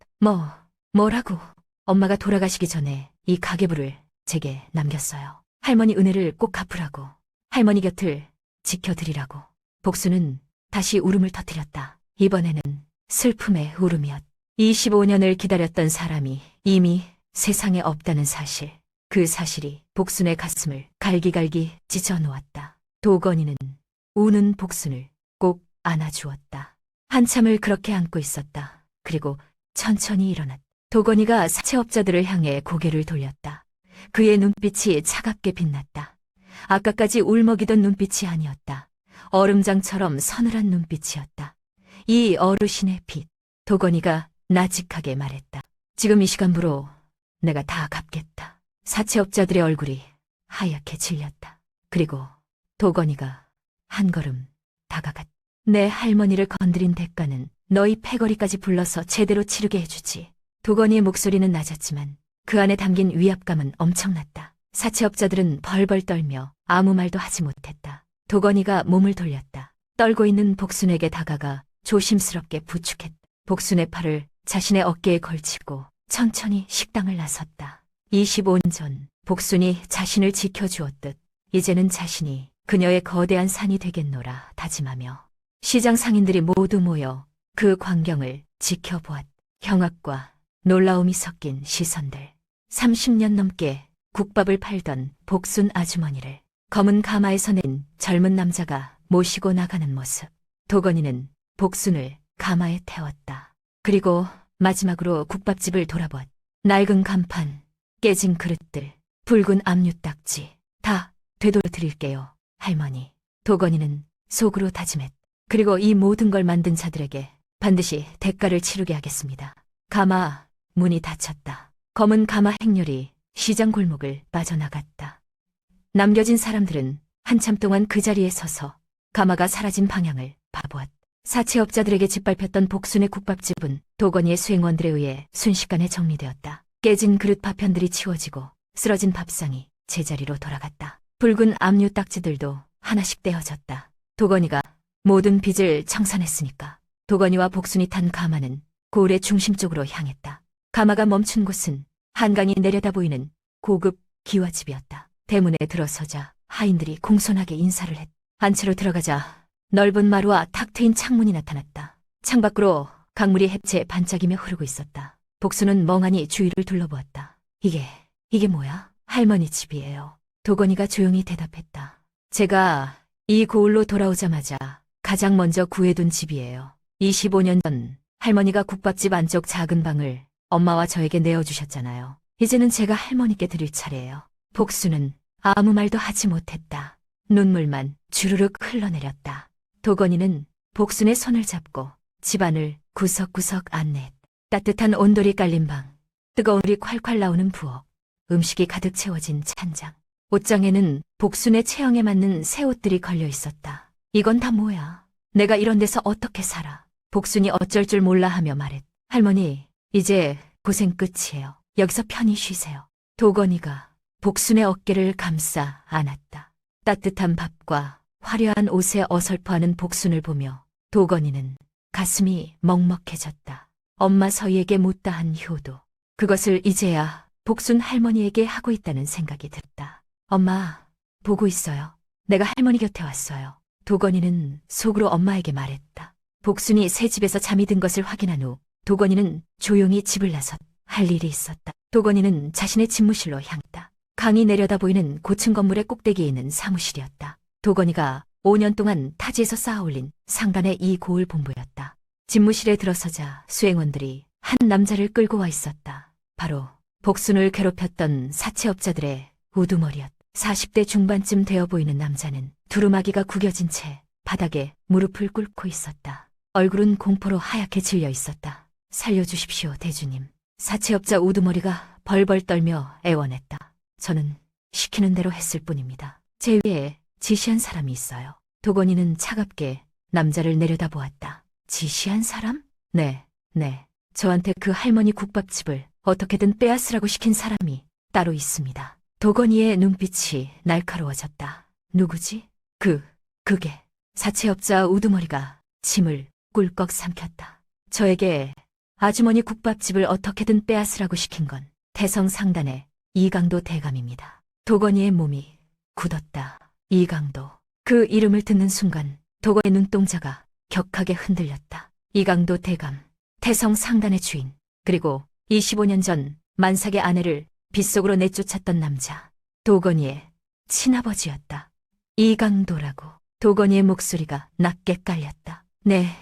뭐라고? 엄마가 돌아가시기 전에 이 가계부를 제게 남겼어요. 할머니 은혜를 꼭 갚으라고. 할머니 곁을 지켜드리라고. 복순은 다시 울음을 터뜨렸다. 이번에는 슬픔의 울음이었다. 25년을 기다렸던 사람이 이미 세상에 없다는 사실. 그 사실이 복순의 가슴을 갈기갈기 찢어놓았다. 도건이는 우는 복순을 꼭 안아주었다. 한참을 그렇게 안고 있었다. 그리고 천천히 일어났다. 도건이가 사채업자들을 향해 고개를 돌렸다. 그의 눈빛이 차갑게 빛났다. 아까까지 울먹이던 눈빛이 아니었다. 얼음장처럼 서늘한 눈빛이었다. 이 어르신의 빛. 도건이가 나직하게 말했다. 지금 이 시간부로 내가 다 갚겠다. 사채업자들의 얼굴이 하얗게 질렸다. 그리고 도건이가 한 걸음 다가갔다. 내 할머니를 건드린 대가는 너희 패거리까지 불러서 제대로 치르게 해주지. 도건이의 목소리는 낮았지만 그 안에 담긴 위압감은 엄청났다. 사채업자들은 벌벌 떨며 아무 말도 하지 못했다. 도건이가 몸을 돌렸다. 떨고 있는 복순에게 다가가 조심스럽게 부축했다. 복순의 팔을 자신의 어깨에 걸치고 천천히 식당을 나섰다. 25년 전 복순이 자신을 지켜주었듯 이제는 자신이 그녀의 거대한 산이 되겠노라 다짐하며 시장 상인들이 모두 모여 그 광경을 지켜보았다. 경악과 놀라움이 섞인 시선들. 30년 넘게 국밥을 팔던 복순 아주머니를 검은 가마에서 낸 젊은 남자가 모시고 나가는 모습. 도건이는 복순을 가마에 태웠다. 그리고 마지막으로 국밥집을 돌아보았다. 낡은 간판, 깨진 그릇들, 붉은 압류딱지 다 되돌려드릴게요, 할머니. 도건이는 속으로 다짐했다. 그리고 이 모든 걸 만든 자들에게 반드시 대가를 치르게 하겠습니다. 가마 문이 닫혔다. 검은 가마 행렬이 시장 골목을 빠져나갔다. 남겨진 사람들은 한참 동안 그 자리에 서서 가마가 사라진 방향을 바보았다. 사채업자들에게 짓밟혔던 복순의 국밥집은 도건이의 수행원들에 의해 순식간에 정리되었다. 깨진 그릇 파편들이 치워지고 쓰러진 밥상이 제자리로 돌아갔다. 붉은 압류 딱지들도 하나씩 떼어졌다. 도건이가 모든 빚을 청산했으니까. 도건이와 복순이 탄 가마는 고을의 중심 쪽으로 향했다. 가마가 멈춘 곳은 한강이 내려다 보이는 고급 기와집이었다. 대문에 들어서자 하인들이 공손하게 인사를 했다. 안채로 들어가자 넓은 마루와 탁 트인 창문이 나타났다. 창밖으로 강물이 햇채 반짝이며 흐르고 있었다. 복순은 멍하니 주위를 둘러보았다. 이게 뭐야? 할머니 집이에요. 도건이가 조용히 대답했다. 제가 이 고을로 돌아오자마자 가장 먼저 구해둔 집이에요. 25년 전 할머니가 국밥집 안쪽 작은 방을 엄마와 저에게 내어주셨잖아요. 이제는 제가 할머니께 드릴 차례예요. 복순은 아무 말도 하지 못했다. 눈물만 주르륵 흘러내렸다. 도건이는 복순의 손을 잡고 집안을 구석구석 안내했다. 따뜻한 온돌이 깔린 방, 뜨거운 물이 콸콸 나오는 부엌, 음식이 가득 채워진 찬장. 옷장에는 복순의 체형에 맞는 새 옷들이 걸려 있었다. 이건 다 뭐야? 내가 이런 데서 어떻게 살아? 복순이 어쩔 줄 몰라 하며 말했다. 할머니, 이제 고생 끝이에요. 여기서 편히 쉬세요. 도건이가 복순의 어깨를 감싸 안았다. 따뜻한 밥과 화려한 옷에 어설퍼하는 복순을 보며 도건이는 가슴이 먹먹해졌다. 엄마 서희에게 못다 한 효도. 그것을 이제야 복순 할머니에게 하고 있다는 생각이 들었다. 엄마, 보고 있어요. 내가 할머니 곁에 왔어요. 도건이는 속으로 엄마에게 말했다. 복순이 새 집에서 잠이 든 것을 확인한 후 도건이는 조용히 집을 나섰. 할 일이 있었다. 도건이는 자신의 집무실로 향했다. 강이 내려다 보이는 고층 건물의 꼭대기에 있는 사무실이었다. 도건이가 5년 동안 타지에서 쌓아올린 상단의 이 고을 본부였다. 집무실에 들어서자 수행원들이 한 남자를 끌고 와 있었다. 바로 복순을 괴롭혔던 사채업자들의 우두머리였다. 40대 중반쯤 되어 보이는 남자는 두루마기가 구겨진 채 바닥에 무릎을 꿇고 있었다. 얼굴은 공포로 하얗게 질려 있었다. 살려주십시오, 대주님. 사채업자 우두머리가 벌벌 떨며 애원했다. 저는 시키는 대로 했을 뿐입니다. 제 위에 지시한 사람이 있어요. 도건이는 차갑게 남자를 내려다보았다. 지시한 사람? 네. 저한테 그 할머니 국밥집을 어떻게든 빼앗으라고 시킨 사람이 따로 있습니다. 도건이의 눈빛이 날카로워졌다. 누구지? 그게. 사채업자 우두머리가 침을 꿀꺽 삼켰다. 저에게 아주머니 국밥집을 어떻게든 빼앗으라고 시킨 건 태성상단의 이강도 대감입니다. 도건이의 몸이 굳었다. 이강도. 그 이름을 듣는 순간 도건의 눈동자가 격하게 흔들렸다. 이강도 대감, 태성상단의 주인, 그리고 25년 전 만삭의 아내를 빗속으로 내쫓았던 남자. 도건이의 친아버지였다. 이강도라고. 도건이의 목소리가 낮게 깔렸다. 네.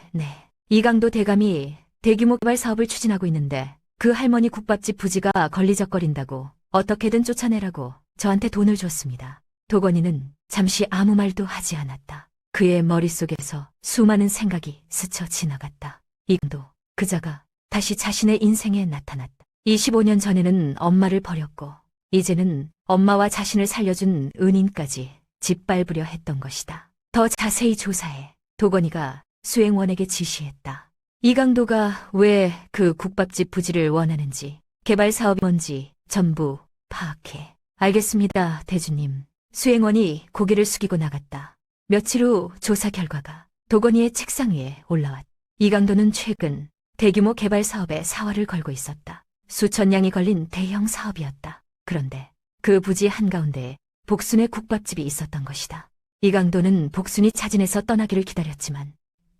이강도 대감이 대규모 개발 사업을 추진하고 있는데 그 할머니 국밥집 부지가 걸리적거린다고 어떻게든 쫓아내라고 저한테 돈을 줬습니다. 도건이는 잠시 아무 말도 하지 않았다. 그의 머릿속에서 수많은 생각이 스쳐 지나갔다. 이강도, 그자가 다시 자신의 인생에 나타났다. 25년 전에는 엄마를 버렸고 이제는 엄마와 자신을 살려준 은인까지 짓밟으려 했던 것이다. 더 자세히 조사해. 도건이가 수행원에게 지시했다. 이강도가 왜 그 국밥집 부지를 원하는지, 개발 사업이 뭔지 전부 파악해. 알겠습니다, 대주님. 수행원이 고개를 숙이고 나갔다. 며칠 후 조사 결과가 도건이의 책상 위에 올라왔다. 이강도는 최근 대규모 개발 사업에 사활을 걸고 있었다. 수천 냥이 걸린 대형 사업이었다. 그런데 그 부지 한가운데에 복순의 국밥집이 있었던 것이다. 이강도는 복순이 자진해서 떠나기를 기다렸지만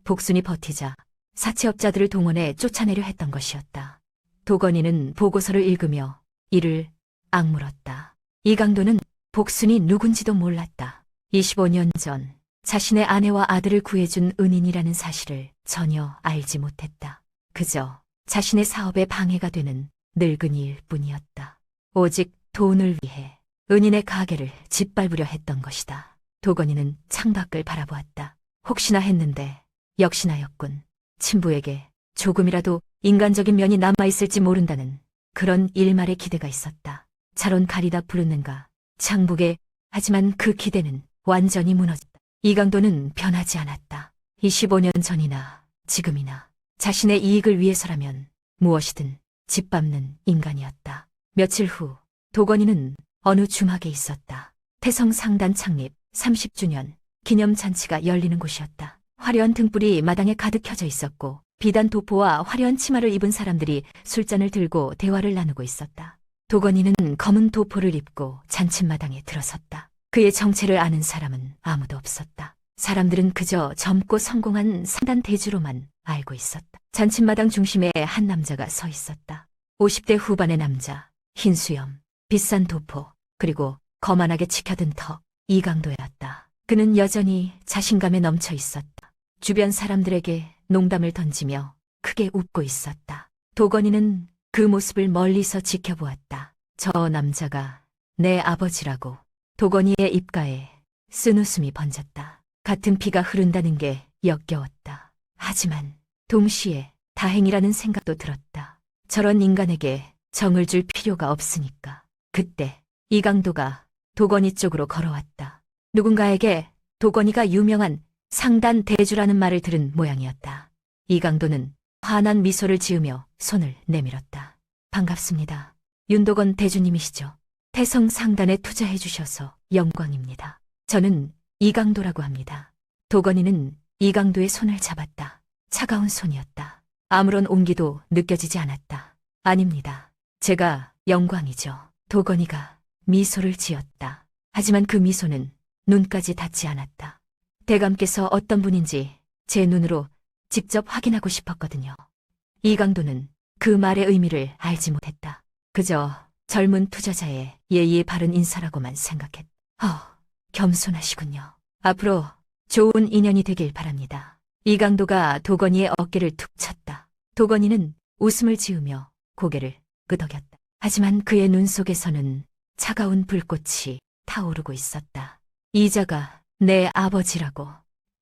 복순이 버티자 사채업자들을 동원해 쫓아내려 했던 것이었다. 도건이는 보고서를 읽으며 이를 악물었다. 이강도는 복순이 누군지도 몰랐다. 25년 전 자신의 아내와 아들을 구해준 은인이라는 사실을 전혀 알지 못했다. 그저 자신의 사업에 방해가 되는 늙은이일 뿐이었다. 오직 돈을 위해 은인의 가게를 짓밟으려 했던 것이다. 도건이는 창밖을 바라보았다. 혹시나 했는데 역시나였군. 친부에게 조금이라도 인간적인 면이 남아있을지 모른다는 그런 일말의 기대가 있었다. 차론 가리다 부르는가 창북에. 하지만 그 기대는 완전히 무너졌다. 이강도는 변하지 않았다. 25년 전이나 지금이나 자신의 이익을 위해서라면 무엇이든 짓밟는 인간이었다. 며칠 후 도건이는 어느 주막에 있었다. 태성상단 창립 30주년 기념잔치가 열리는 곳이었다. 화려한 등불이 마당에 가득 켜져 있었고 비단 도포와 화려한 치마를 입은 사람들이 술잔을 들고 대화를 나누고 있었다. 도건이는 검은 도포를 입고 잔칫마당에 들어섰다. 그의 정체를 아는 사람은 아무도 없었다. 사람들은 그저 젊고 성공한 상단 대주로만 알고 있었다. 잔칫마당 중심에 한 남자가 서 있었다. 50대 후반의 남자, 흰 수염, 비싼 도포, 그리고 거만하게 치켜든 턱, 이강도였다. 그는 여전히 자신감에 넘쳐 있었다. 주변 사람들에게 농담을 던지며 크게 웃고 있었다. 도건이는 그 모습을 멀리서 지켜보았다. 저 남자가 내 아버지라고. 도건이의 입가에 쓴웃음이 번졌다. 같은 피가 흐른다는 게 역겨웠다. 하지만 동시에 다행이라는 생각도 들었다. 저런 인간에게 정을 줄 필요가 없으니까. 그때 이강도가 도건이 쪽으로 걸어왔다. 누군가에게 도건이가 유명한 상단 대주라는 말을 들은 모양이었다. 이강도는 환한 미소를 지으며 손을 내밀었다. 반갑습니다. 윤도건 대주님이시죠? 태성 상단에 투자해 주셔서 영광입니다. 저는 이강도라고 합니다. 도건이는 이강도의 손을 잡았다. 차가운 손이었다. 아무런 온기도 느껴지지 않았다. 아닙니다. 제가 영광이죠. 도건이가 미소를 지었다. 하지만 그 미소는 눈까지 닿지 않았다. 대감께서 어떤 분인지 제 눈으로 직접 확인하고 싶었거든요. 이강도는 그 말의 의미를 알지 못했다. 그저 젊은 투자자의 예의 바른 인사라고만 생각했다. 겸손하시군요. 앞으로 좋은 인연이 되길 바랍니다. 이강도가 도건이의 어깨를 툭 쳤다. 도건이는 웃음을 지으며 고개를 끄덕였다. 하지만 그의 눈 속에서는 차가운 불꽃이 타오르고 있었다. 이자가 내 아버지라고,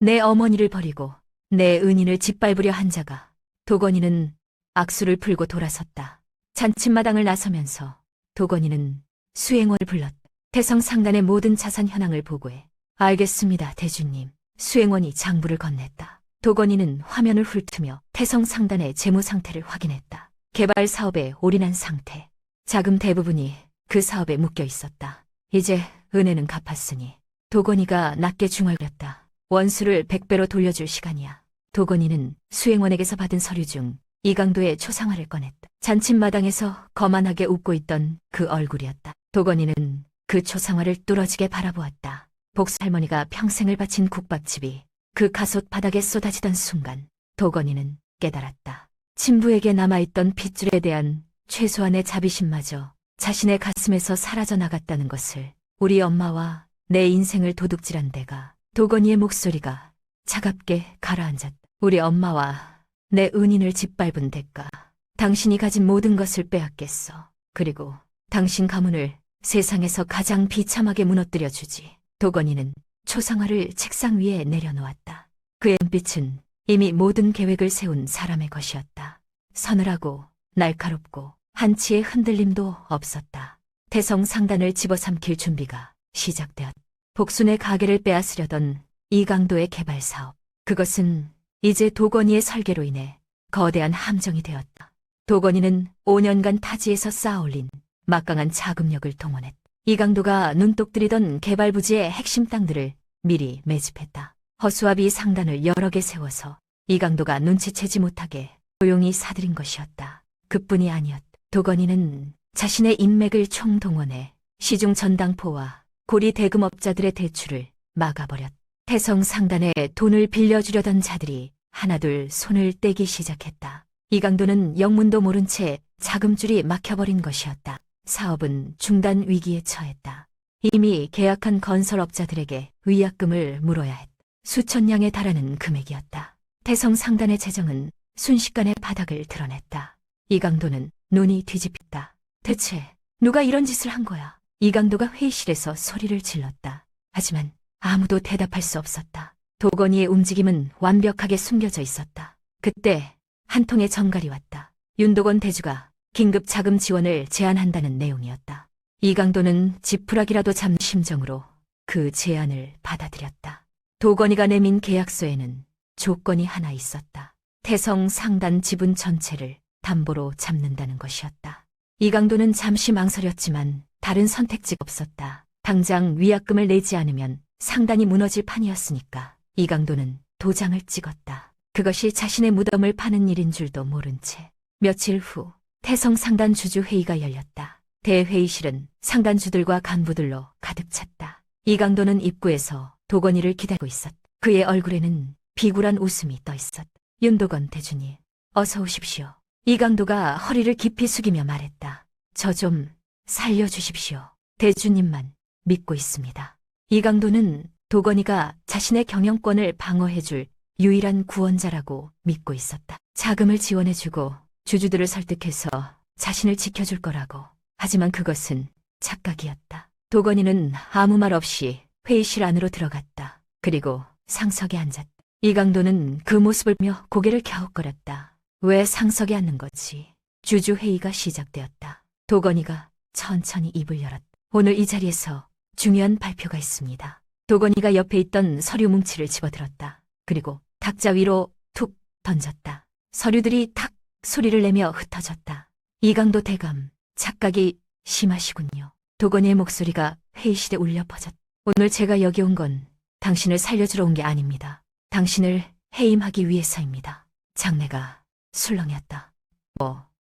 내 어머니를 버리고 내 은인을 짓밟으려 한 자가. 도건이는 악수를 풀고 돌아섰다. 잔칫마당을 나서면서 도건이는 수행원을 불렀다. 태성 상단의 모든 자산 현황을 보고해. 알겠습니다, 대주님. 수행원이 장부를 건넸다. 도건이는 화면을 훑으며 태성 상단의 재무 상태를 확인했다. 개발 사업에 올인한 상태. 자금 대부분이 그 사업에 묶여 있었다. 이제 은혜는 갚았으니 도건이가 낮게 중얼거렸다. 원수를 100배로 돌려줄 시간이야. 도건이는 수행원에게서 받은 서류 중 이강도의 초상화를 꺼냈다. 잔칫마당에서 거만하게 웃고 있던 그 얼굴이었다. 도건이는 그 초상화를 뚫어지게 바라보았다. 복수 할머니가 평생을 바친 국밥집이 그 가솥 바닥에 쏟아지던 순간 도건이는 깨달았다. 친부에게 남아있던 핏줄에 대한 최소한의 자비심마저 자신의 가슴에서 사라져 나갔다는 것을. 우리 엄마와 내 인생을 도둑질한 데가. 도건이의 목소리가 차갑게 가라앉았다. 우리 엄마와 내 은인을 짓밟은 대가. 당신이 가진 모든 것을 빼앗겠어. 그리고 당신 가문을 세상에서 가장 비참하게 무너뜨려 주지. 도건이는 초상화를 책상 위에 내려놓았다. 그의 눈빛은 이미 모든 계획을 세운 사람의 것이었다. 서늘하고 날카롭고 한치의 흔들림도 없었다. 태성 상단을 집어삼킬 준비가 시작되었다. 복순의 가게를 빼앗으려던 이강도의 개발 사업. 그것은 이제 도건이의 설계로 인해 거대한 함정이 되었다. 도건이는 5년간 타지에서 쌓아올린 막강한 자금력을 동원했다. 이강도가 눈독 들이던 개발 부지의 핵심 땅들을 미리 매집했다. 허수아비 상단을 여러 개 세워서 이강도가 눈치채지 못하게 조용히 사들인 것이었다. 그뿐이 아니었다. 도건이는 자신의 인맥을 총동원해 시중 전당포와 고리 대금업자들의 대출을 막아버렸다. 태성 상단에 돈을 빌려주려던 자들이 하나둘 손을 떼기 시작했다. 이강도는 영문도 모른 채 자금줄이 막혀버린 것이었다. 사업은 중단 위기에 처했다. 이미 계약한 건설업자들에게 위약금을 물어야 했다. 수천 냥에 달하는 금액이었다. 태성 상단의 재정은 순식간에 바닥을 드러냈다. 이강도는 눈이 뒤집혔다. 대체 누가 이런 짓을 한 거야? 이강도가 회의실에서 소리를 질렀다. 하지만 아무도 대답할 수 없었다. 도건이의 움직임은 완벽하게 숨겨져 있었다. 그때 한 통의 전갈이 왔다. 윤도건 대주가 긴급 자금 지원을 제안한다는 내용이었다. 이강도는 지푸라기라도 잡는 심정으로 그 제안을 받아들였다. 도건이가 내민 계약서에는 조건이 하나 있었다. 태성 상단 지분 전체를 담보로 잡는다는 것이었다. 이강도는 잠시 망설였지만 다른 선택지가 없었다. 당장 위약금을 내지 않으면 상단이 무너질 판이었으니까 이강도는 도장을 찍었다. 그것이 자신의 무덤을 파는 일인 줄도 모른 채. 며칠 후 태성 상단 주주 회의가 열렸다. 대회의실은 상단주들과 간부들로 가득 찼다. 이강도는 입구에서 도건이를 기다리고 있었다. 그의 얼굴에는 비굴한 웃음이 떠 있었다. 윤도건 대주님, 어서 오십시오. 이강도가 허리를 깊이 숙이며 말했다. 저 좀 살려주십시오. 대주님만 믿고 있습니다. 이강도는 도건이가 자신의 경영권을 방어해줄 유일한 구원자라고 믿고 있었다. 자금을 지원해주고 주주들을 설득해서 자신을 지켜줄 거라고. 하지만 그것은 착각이었다. 도건이는 아무 말 없이 회의실 안으로 들어갔다. 그리고 상석에 앉았다. 이강도는 그 모습을 보며 고개를 갸웃거렸다. 왜 상석에 앉는 거지? 주주회의가 시작되었다. 도건이가 천천히 입을 열었다. 오늘 이 자리에서 중요한 발표가 있습니다. 도건이가 옆에 있던 서류 뭉치를 집어들었다. 그리고 탁자 위로 툭 던졌다. 서류들이 탁 소리를 내며 흩어졌다. 이강도 대감, 착각이 심하시군요. 도건이의 목소리가 회의실에 울려 퍼졌다. 오늘 제가 여기 온 건 당신을 살려주러 온 게 아닙니다. 당신을 해임하기 위해서입니다. 장내가 술렁였다.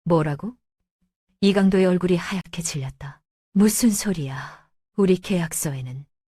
뭐라고? 이강도의 얼굴이 하얗게 질렸다. 무슨 소리야. 우리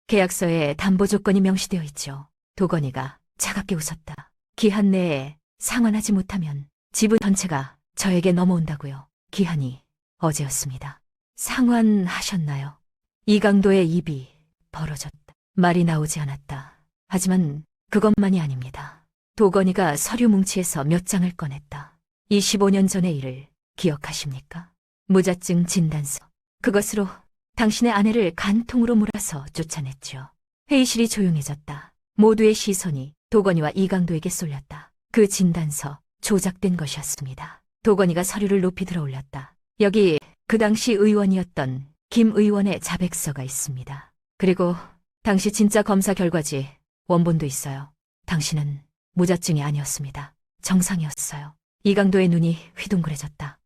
계약서에 담보 조건이 명시되어 있죠. 도건이가 차갑게 웃었다. 기한 내에 상환하지 못하면 지분 전체가 저에게 넘어온다고요. 기한이 어제였습니다. 상환하셨나요? 이강도의 입이 벌어졌다. 말이 나오지 않았다. 하지만 그것만이 아닙니다. 도건이가 서류 뭉치에서 몇 장을 꺼냈다. 25년 전의 일을 기억하십니까? 무자증 진단서. 그것으로 당신의 아내를 간통으로 몰아서 쫓아냈죠. 회의실이 조용해졌다. 모두의 시선이 도건이와 이강도에게 쏠렸다. 그 진단서 조작된 것이었습니다. 도건이가 서류를 높이 들어 올렸다. 여기 그 당시 의원이었던 김 의원의 자백서가 있습니다. 그리고 당시 진짜 검사 결과지 원본도 있어요. 당신은 무자증이 아니었습니다. 정상이었어요. 이강도의 눈이 휘둥그레졌다.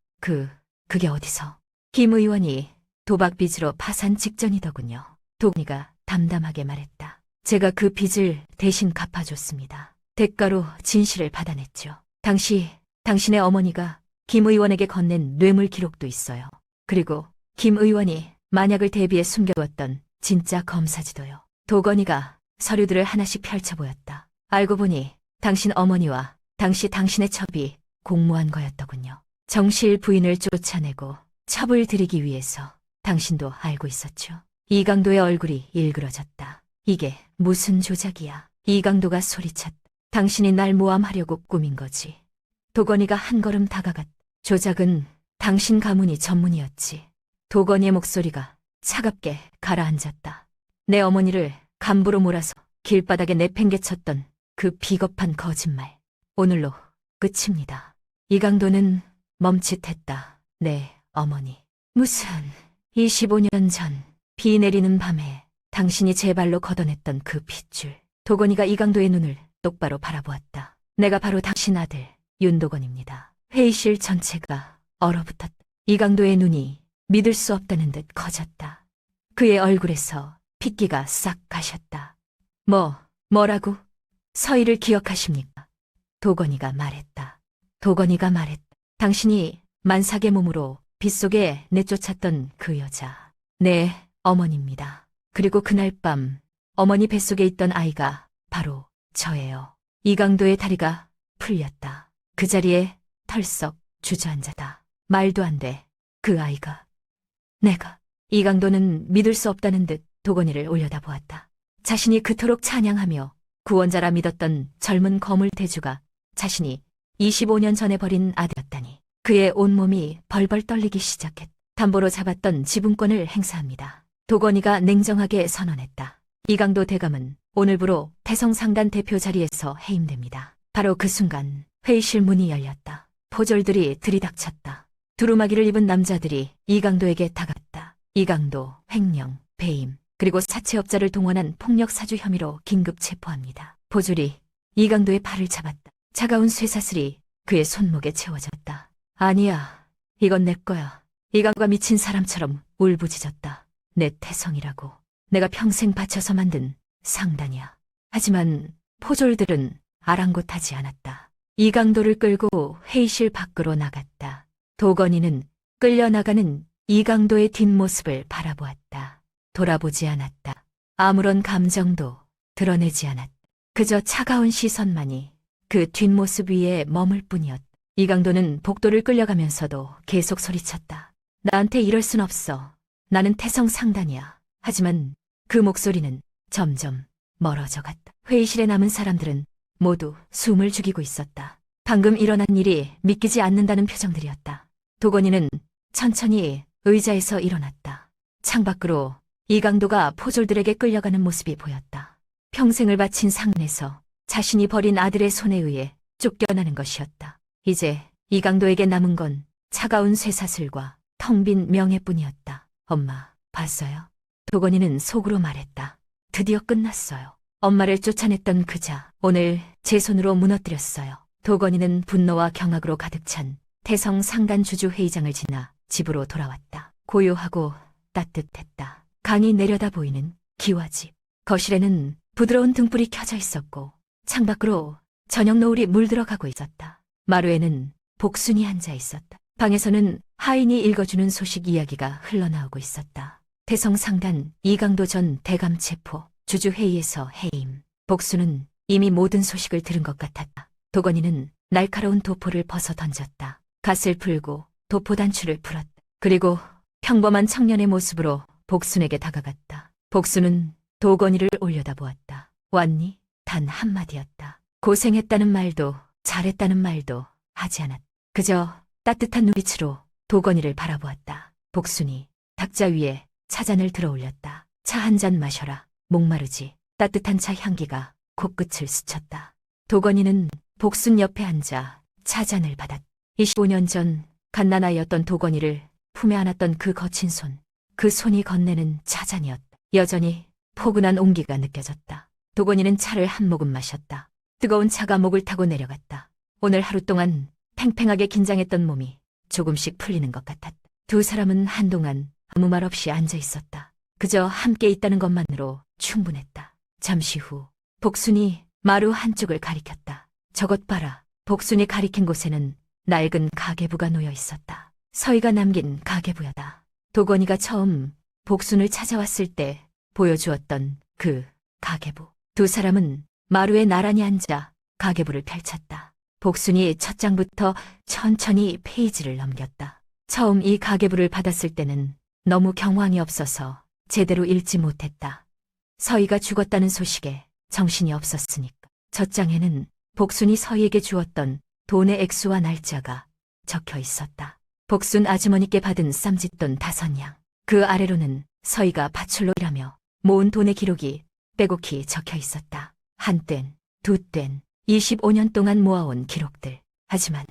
그게 어디서? 김 의원이 도박 빚으로 파산 직전이더군요. 도건이가 담담하게 말했다. 제가 그 빚을 대신 갚아줬습니다. 대가로 진실을 받아냈죠. 당시 당신의 어머니가 김 의원에게 건넨 뇌물 기록도 있어요. 그리고 김 의원이 만약을 대비해 숨겨뒀던 진짜 검사지도요. 도건이가 서류들을 하나씩 펼쳐 보였다. 알고 보니 당신 어머니와 당시 당신의 첩이 공모한 거였더군요. 정실 부인을 쫓아내고 첩을 들이기 위해서 당신도 알고 있었죠. 이강도의 얼굴이 일그러졌다. 이게 무슨 조작이야. 이강도가 소리쳤다. 당신이 날 모함하려고 꾸민 거지. 도건이가 한 걸음 다가갔다. 조작은 당신 가문이 전문이었지. 도건이의 목소리가 차갑게 가라앉았다. 내 어머니를 간부로 몰아서 길바닥에 내팽개쳤던 그 비겁한 거짓말. 오늘로 끝입니다. 이강도는 멈칫했다. 내 어머니. 무슨 25년 전 비 내리는 밤에 당신이 제 발로 걷어냈던 그 핏줄. 도건이가 이강도의 눈을 똑바로 바라보았다. 내가 바로 당신 아들 윤도건입니다. 회의실 전체가 얼어붙었다. 이강도의 눈이 믿을 수 없다는 듯 커졌다. 그의 얼굴에서 핏기가 싹 가셨다. 뭐라고? 서희를 기억하십니까? 도건이가 말했다. 당신이 만삭의 몸으로 빗속에 내쫓았던 그 여자. 네, 어머니입니다. 그리고 그날 밤 어머니 뱃속에 있던 아이가 바로 저예요. 이강도의 다리가 풀렸다. 그 자리에 털썩 주저앉았다. 말도 안 돼. 그 아이가 내가. 이강도는 믿을 수 없다는 듯 도건이를 올려다보았다. 자신이 그토록 찬양하며 구원자라 믿었던 젊은 거물 대주가 자신이 25년 전에 버린 아들이었다니. 그의 온몸이 벌벌 떨리기 시작했다. 담보로 잡았던 지분권을 행사합니다. 도건이가 냉정하게 선언했다. 이강도 대감은 오늘부로 태성상단 대표 자리에서 해임됩니다. 바로 그 순간 회의실 문이 열렸다. 포졸들이 들이닥쳤다. 두루마기를 입은 남자들이 이강도에게 다가갔다. 이강도, 횡령, 배임, 그리고 사채업자를 동원한 폭력 사주 혐의로 긴급 체포합니다. 포졸이 이강도의 팔을 잡았다. 차가운 쇠사슬이 그의 손목에 채워졌다. 아니야, 이건 내 거야. 이강도가 미친 사람처럼 울부짖었다. 내 태성이라고. 내가 평생 바쳐서 만든 상단이야. 하지만 포졸들은 아랑곳하지 않았다. 이강도를 끌고 회의실 밖으로 나갔다. 도건이는 끌려나가는 이강도의 뒷모습을 바라보았다. 돌아보지 않았다. 아무런 감정도 드러내지 않았다. 그저 차가운 시선만이 그 뒷모습 위에 머물 뿐이었다. 이강도는 복도를 끌려가면서도 계속 소리쳤다. 나한테 이럴 순 없어. 나는 태성 상단이야. 하지만 그 목소리는 점점 멀어져 갔다. 회의실에 남은 사람들은 모두 숨을 죽이고 있었다. 방금 일어난 일이 믿기지 않는다는 표정들이었다. 도건이는 천천히 의자에서 일어났다. 창밖으로 이강도가 포졸들에게 끌려가는 모습이 보였다. 평생을 바친 상에서 자신이 버린 아들의 손에 의해 쫓겨나는 것이었다. 이제 이강도에게 남은 건 차가운 쇠사슬과 텅 빈 명예뿐이었다. 엄마, 봤어요? 도건이는 속으로 말했다. 드디어 끝났어요. 엄마를 쫓아냈던 그자, 오늘 제 손으로 무너뜨렸어요. 도건이는 분노와 경악으로 가득 찬 태성 상간 주주 회의장을 지나 집으로 돌아왔다. 고요하고 따뜻했다. 강이 내려다 보이는 기와집. 거실에는 부드러운 등불이 켜져 있었고 창밖으로 저녁 노을이 물들어가고 있었다. 마루에는 복순이 앉아 있었다. 방에서는 하인이 읽어주는 소식 이야기가 흘러나오고 있었다. 태성 상간 이강도 전 대감 체포, 주주 회의에서 해임. 복순은 이미 모든 소식을 들은 것 같았다. 도건이는 날카로운 도포를 벗어 던졌다. 갓을 풀고 도포 단추를 풀었다. 그리고 평범한 청년의 모습으로 복순에게 다가갔다. 복순은 도건이를 올려다보았다. 왔니? 단 한마디였다. 고생했다는 말도 잘했다는 말도 하지 않았다. 그저 따뜻한 눈빛으로 도건이를 바라보았다. 복순이 탁자 위에 차잔을 들어 올렸다. 차 한 잔 마셔라. 목마르지. 따뜻한 차 향기가 코끝을 스쳤다. 도건이는 복순 옆에 앉아 차잔을 받았다. 25년 전 갓난아이였던 도건이를 품에 안았던 그 거친 손, 그 손이 건네는 차잔이었다. 여전히 포근한 온기가 느껴졌다. 도건이는 차를 한 모금 마셨다. 뜨거운 차가 목을 타고 내려갔다. 오늘 하루 동안 팽팽하게 긴장했던 몸이 조금씩 풀리는 것 같았다. 두 사람은 한동안 아무 말 없이 앉아 있었다. 그저 함께 있다는 것만으로 충분했다. 잠시 후 복순이 마루 한쪽을 가리켰다. 저것 봐라. 복순이 가리킨 곳에는 낡은 가계부가 놓여 있었다. 서희가 남긴 가계부였다. 도건이가 처음 복순을 찾아왔을 때 보여주었던 그 가계부. 두 사람은 마루에 나란히 앉아 가계부를 펼쳤다. 복순이 첫 장부터 천천히 페이지를 넘겼다. 처음 이 가계부를 받았을 때는 너무 경황이 없어서 제대로 읽지 못했다. 서희가 죽었다는 소식에 정신이 없었으니까. 첫 장에는 복순이 서희에게 주었던 돈의 액수와 날짜가 적혀 있었다. 복순 아주머니께 받은 쌈짓돈 5냥. 그 아래로는 서희가 밧줄로 일하며 모은 돈의 기록이 빼곡히 적혀 있었다. 한 뗀, 두 뗀, 25년 동안 모아온 기록들. 하지만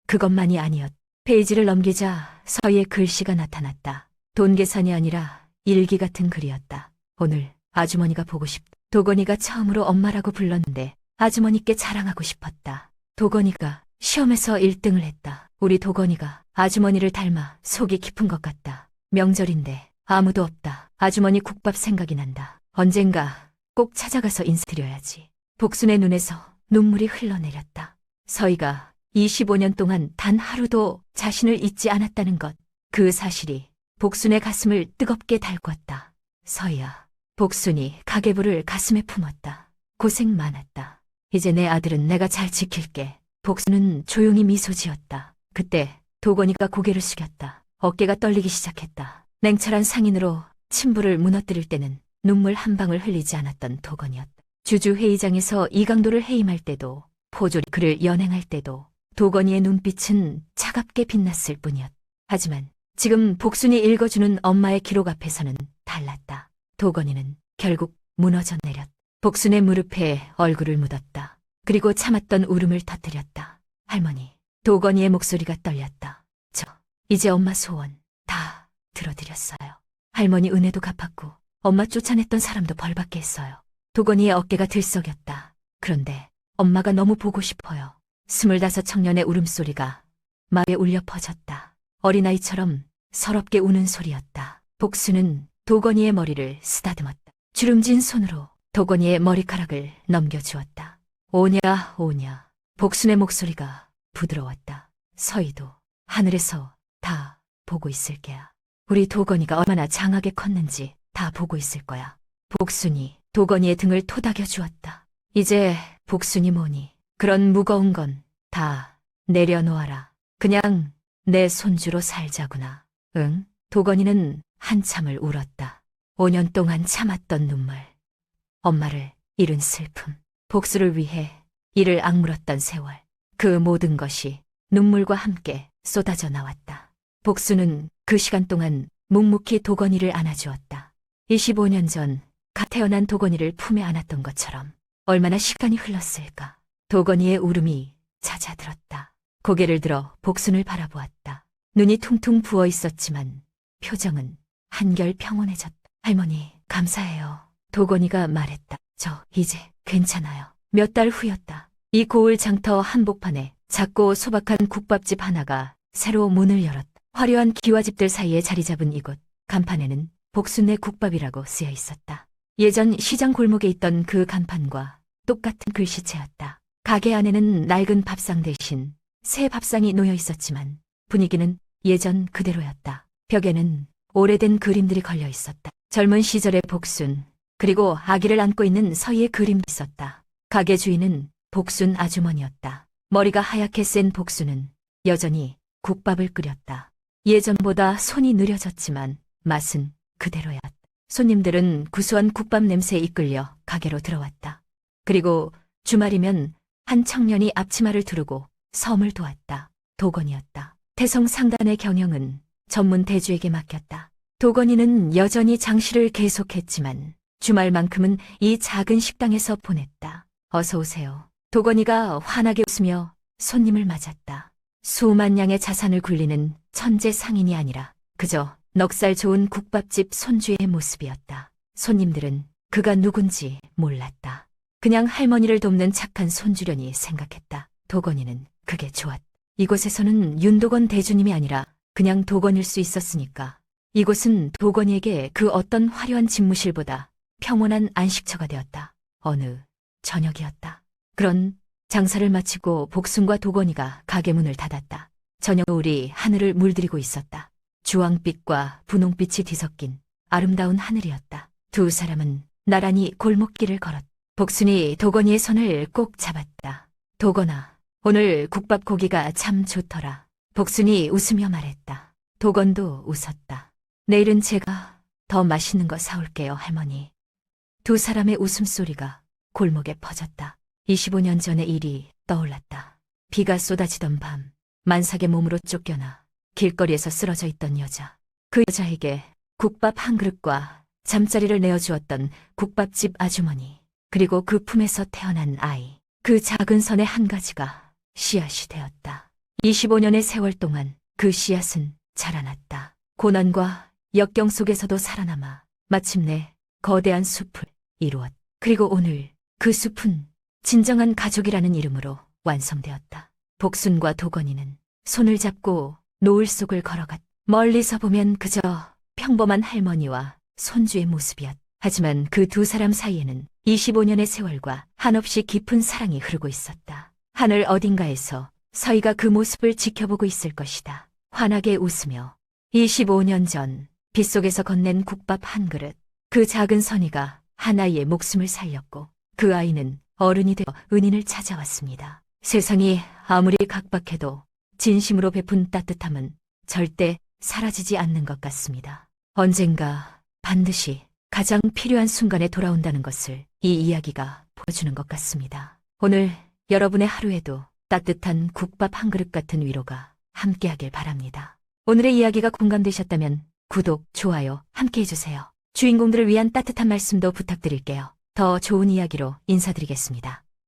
그것만이 아니었다. 페이지를 넘기자 서희의 글씨가 나타났다. 돈 계산이 아니라 일기 같은 글이었다. 오늘 아주머니가 보고 싶다. 도건이가 처음으로 엄마라고 불렀는데 아주머니께 자랑하고 싶었다. 도건이가 시험에서 1등을 했다. 우리 도건이가 아주머니를 닮아 속이 깊은 것 같다. 명절인데 아무도 없다. 아주머니 국밥 생각이 난다. 언젠가 꼭 찾아가서 인사드려야지. 복순의 눈에서 눈물이 흘러내렸다. 서희가 25년 동안 단 하루도 자신을 잊지 않았다는 것. 그 사실이 복순의 가슴을 뜨겁게 달궜다. 서희야. 복순이 가계부를 가슴에 품었다. 고생 많았다. 이제 내 아들은 내가 잘 지킬게. 복순은 조용히 미소 지었다. 그때 도건이가 고개를 숙였다. 어깨가 떨리기 시작했다. 냉철한 상인으로 친부를 무너뜨릴 때는 눈물 한 방울 흘리지 않았던 도건이었다. 주주회의장에서 이강도를 해임할 때도, 포졸이 그를 연행할 때도 도건이의 눈빛은 차갑게 빛났을 뿐이었다. 하지만 지금 복순이 읽어주는 엄마의 기록 앞에서는 달랐다. 도건이는 결국 무너져 내렸다. 복순의 무릎에 얼굴을 묻었다. 그리고 참았던 울음을 터뜨렸다. 할머니, 도건이의 목소리가 떨렸다. 이제 엄마 소원 다 들어드렸어요. 할머니 은혜도 갚았고 엄마 쫓아냈던 사람도 벌받게 했어요. 도건이의 어깨가 들썩였다. 그런데 엄마가 너무 보고 싶어요. 25 청년의 울음소리가 마에 울려 퍼졌다. 어린아이처럼 서럽게 우는 소리였다. 복수는 도건이의 머리를 쓰다듬었다. 주름진 손으로 도건이의 머리카락을 넘겨주었다. 오냐 오냐. 복순의 목소리가 부드러웠다. 서희도 하늘에서 다 보고 있을 게야. 우리 도건이가 얼마나 장하게 컸는지 다 보고 있을 거야. 복순이 도건이의 등을 토닥여 주었다. 이제 복순이 뭐니? 그런 무거운 건 다 내려놓아라. 그냥 내 손주로 살자구나. 응? 도건이는 한참을 울었다. 5년 동안 참았던 눈물. 엄마를 잃은 슬픔. 복수를 위해 이를 악물었던 세월. 그 모든 것이 눈물과 함께 쏟아져 나왔다. 복수는 그 시간 동안 묵묵히 도건이를 안아주었다. 25년 전 갓 태어난 도건이를 품에 안았던 것처럼. 얼마나 시간이 흘렀을까. 도건이의 울음이 잦아들었다. 고개를 들어 복순을 바라보았다. 눈이 퉁퉁 부어 있었지만 표정은 한결 평온해졌다. 할머니, 감사해요. 도건이가 말했다. 저 이제 괜찮아요. 몇 달 후였다. 이 고을 장터 한복판에 작고 소박한 국밥집 하나가 새로 문을 열었다. 화려한 기와집들 사이에 자리 잡은 이곳 간판에는 복순내 국밥이라고 쓰여 있었다. 예전 시장 골목에 있던 그 간판과 똑같은 글씨체였다. 가게 안에는 낡은 밥상 대신 새 밥상이 놓여 있었지만 분위기는 예전 그대로였다. 벽에는 오래된 그림들이 걸려 있었다. 젊은 시절의 복순, 그리고 아기를 안고 있는 서희의 그림도 있었다. 가게 주인은 복순 아주머니였다. 머리가 하얗게 센 복순은 여전히 국밥을 끓였다. 예전보다 손이 느려졌지만 맛은 그대로였다. 손님들은 구수한 국밥 냄새에 이끌려 가게로 들어왔다. 그리고 주말이면 한 청년이 앞치마를 두르고 섬을 도왔다. 도건이었다. 태성 상단의 경영은 전문 대주에게 맡겼다. 도건이는 여전히 장시를 계속했지만 주말만큼은 이 작은 식당에서 보냈다. 어서 오세요. 도건이가 환하게 웃으며 손님을 맞았다. 수만 양의 자산을 굴리는 천재 상인이 아니라 그저 넉살 좋은 국밥집 손주의 모습이었다. 손님들은 그가 누군지 몰랐다. 그냥 할머니를 돕는 착한 손주려니 생각했다. 도건이는 그게 좋았다. 이곳에서는 윤도건 대주님이 아니라 그냥 도건일 수 있었으니까 이곳은 도건이에게 그 어떤 화려한 집무실보다 평온한 안식처가 되었다. 어느 저녁이었다. 그런 장사를 마치고 복순과 도건이가 가게 문을 닫았다. 저녁 노을이 하늘을 물들이고 있었다. 주황빛과 분홍빛이 뒤섞인 아름다운 하늘이었다. 두 사람은 나란히 골목길을 걸었다. 복순이 도건이의 손을 꼭 잡았다. 도건아, 오늘 국밥 고기가 참 좋더라. 복순이 웃으며 말했다. 도건도 웃었다. 내일은 제가 더 맛있는 거 사올게요, 할머니. 두 사람의 웃음소리가 골목에 퍼졌다. 25년 전의 일이 떠올랐다. 비가 쏟아지던 밤, 만삭의 몸으로 쫓겨나 길거리에서 쓰러져 있던 여자. 그 여자에게 국밥 한 그릇과 잠자리를 내어주었던 국밥집 아주머니, 그리고 그 품에서 태어난 아이. 그 작은 선의 한 가지가 씨앗이 되었다. 25년의 세월 동안 그 씨앗은 자라났다. 고난과 역경 속에서도 살아남아 마침내 거대한 숲을 이루었다. 그리고 오늘 그 숲은 진정한 가족이라는 이름으로 완성되었다. 복순과 도건이는 손을 잡고 노을 속을 걸어갔다. 멀리서 보면 그저 평범한 할머니와 손주의 모습이었다. 하지만 그 두 사람 사이에는 25년의 세월과 한없이 깊은 사랑이 흐르고 있었다. 하늘 어딘가에서 서희가 그 모습을 지켜보고 있을 것이다. 환하게 웃으며 25년 전 빗속에서 건넨 국밥 한 그릇. 그 작은 선희가 하나의 목숨을 살렸고 그 아이는 어른이 되어 은인을 찾아왔습니다. 세상이 아무리 각박해도 진심으로 베푼 따뜻함은 절대 사라지지 않는 것 같습니다. 언젠가 반드시 가장 필요한 순간에 돌아온다는 것을 이 이야기가 보여주는 것 같습니다. 오늘 여러분의 하루에도 따뜻한 국밥 한 그릇 같은 위로가 함께하길 바랍니다. 오늘의 이야기가 공감되셨다면 구독, 좋아요 함께 해주세요. 주인공들을 위한 따뜻한 말씀도 부탁드릴게요. 더 좋은 이야기로 인사드리겠습니다.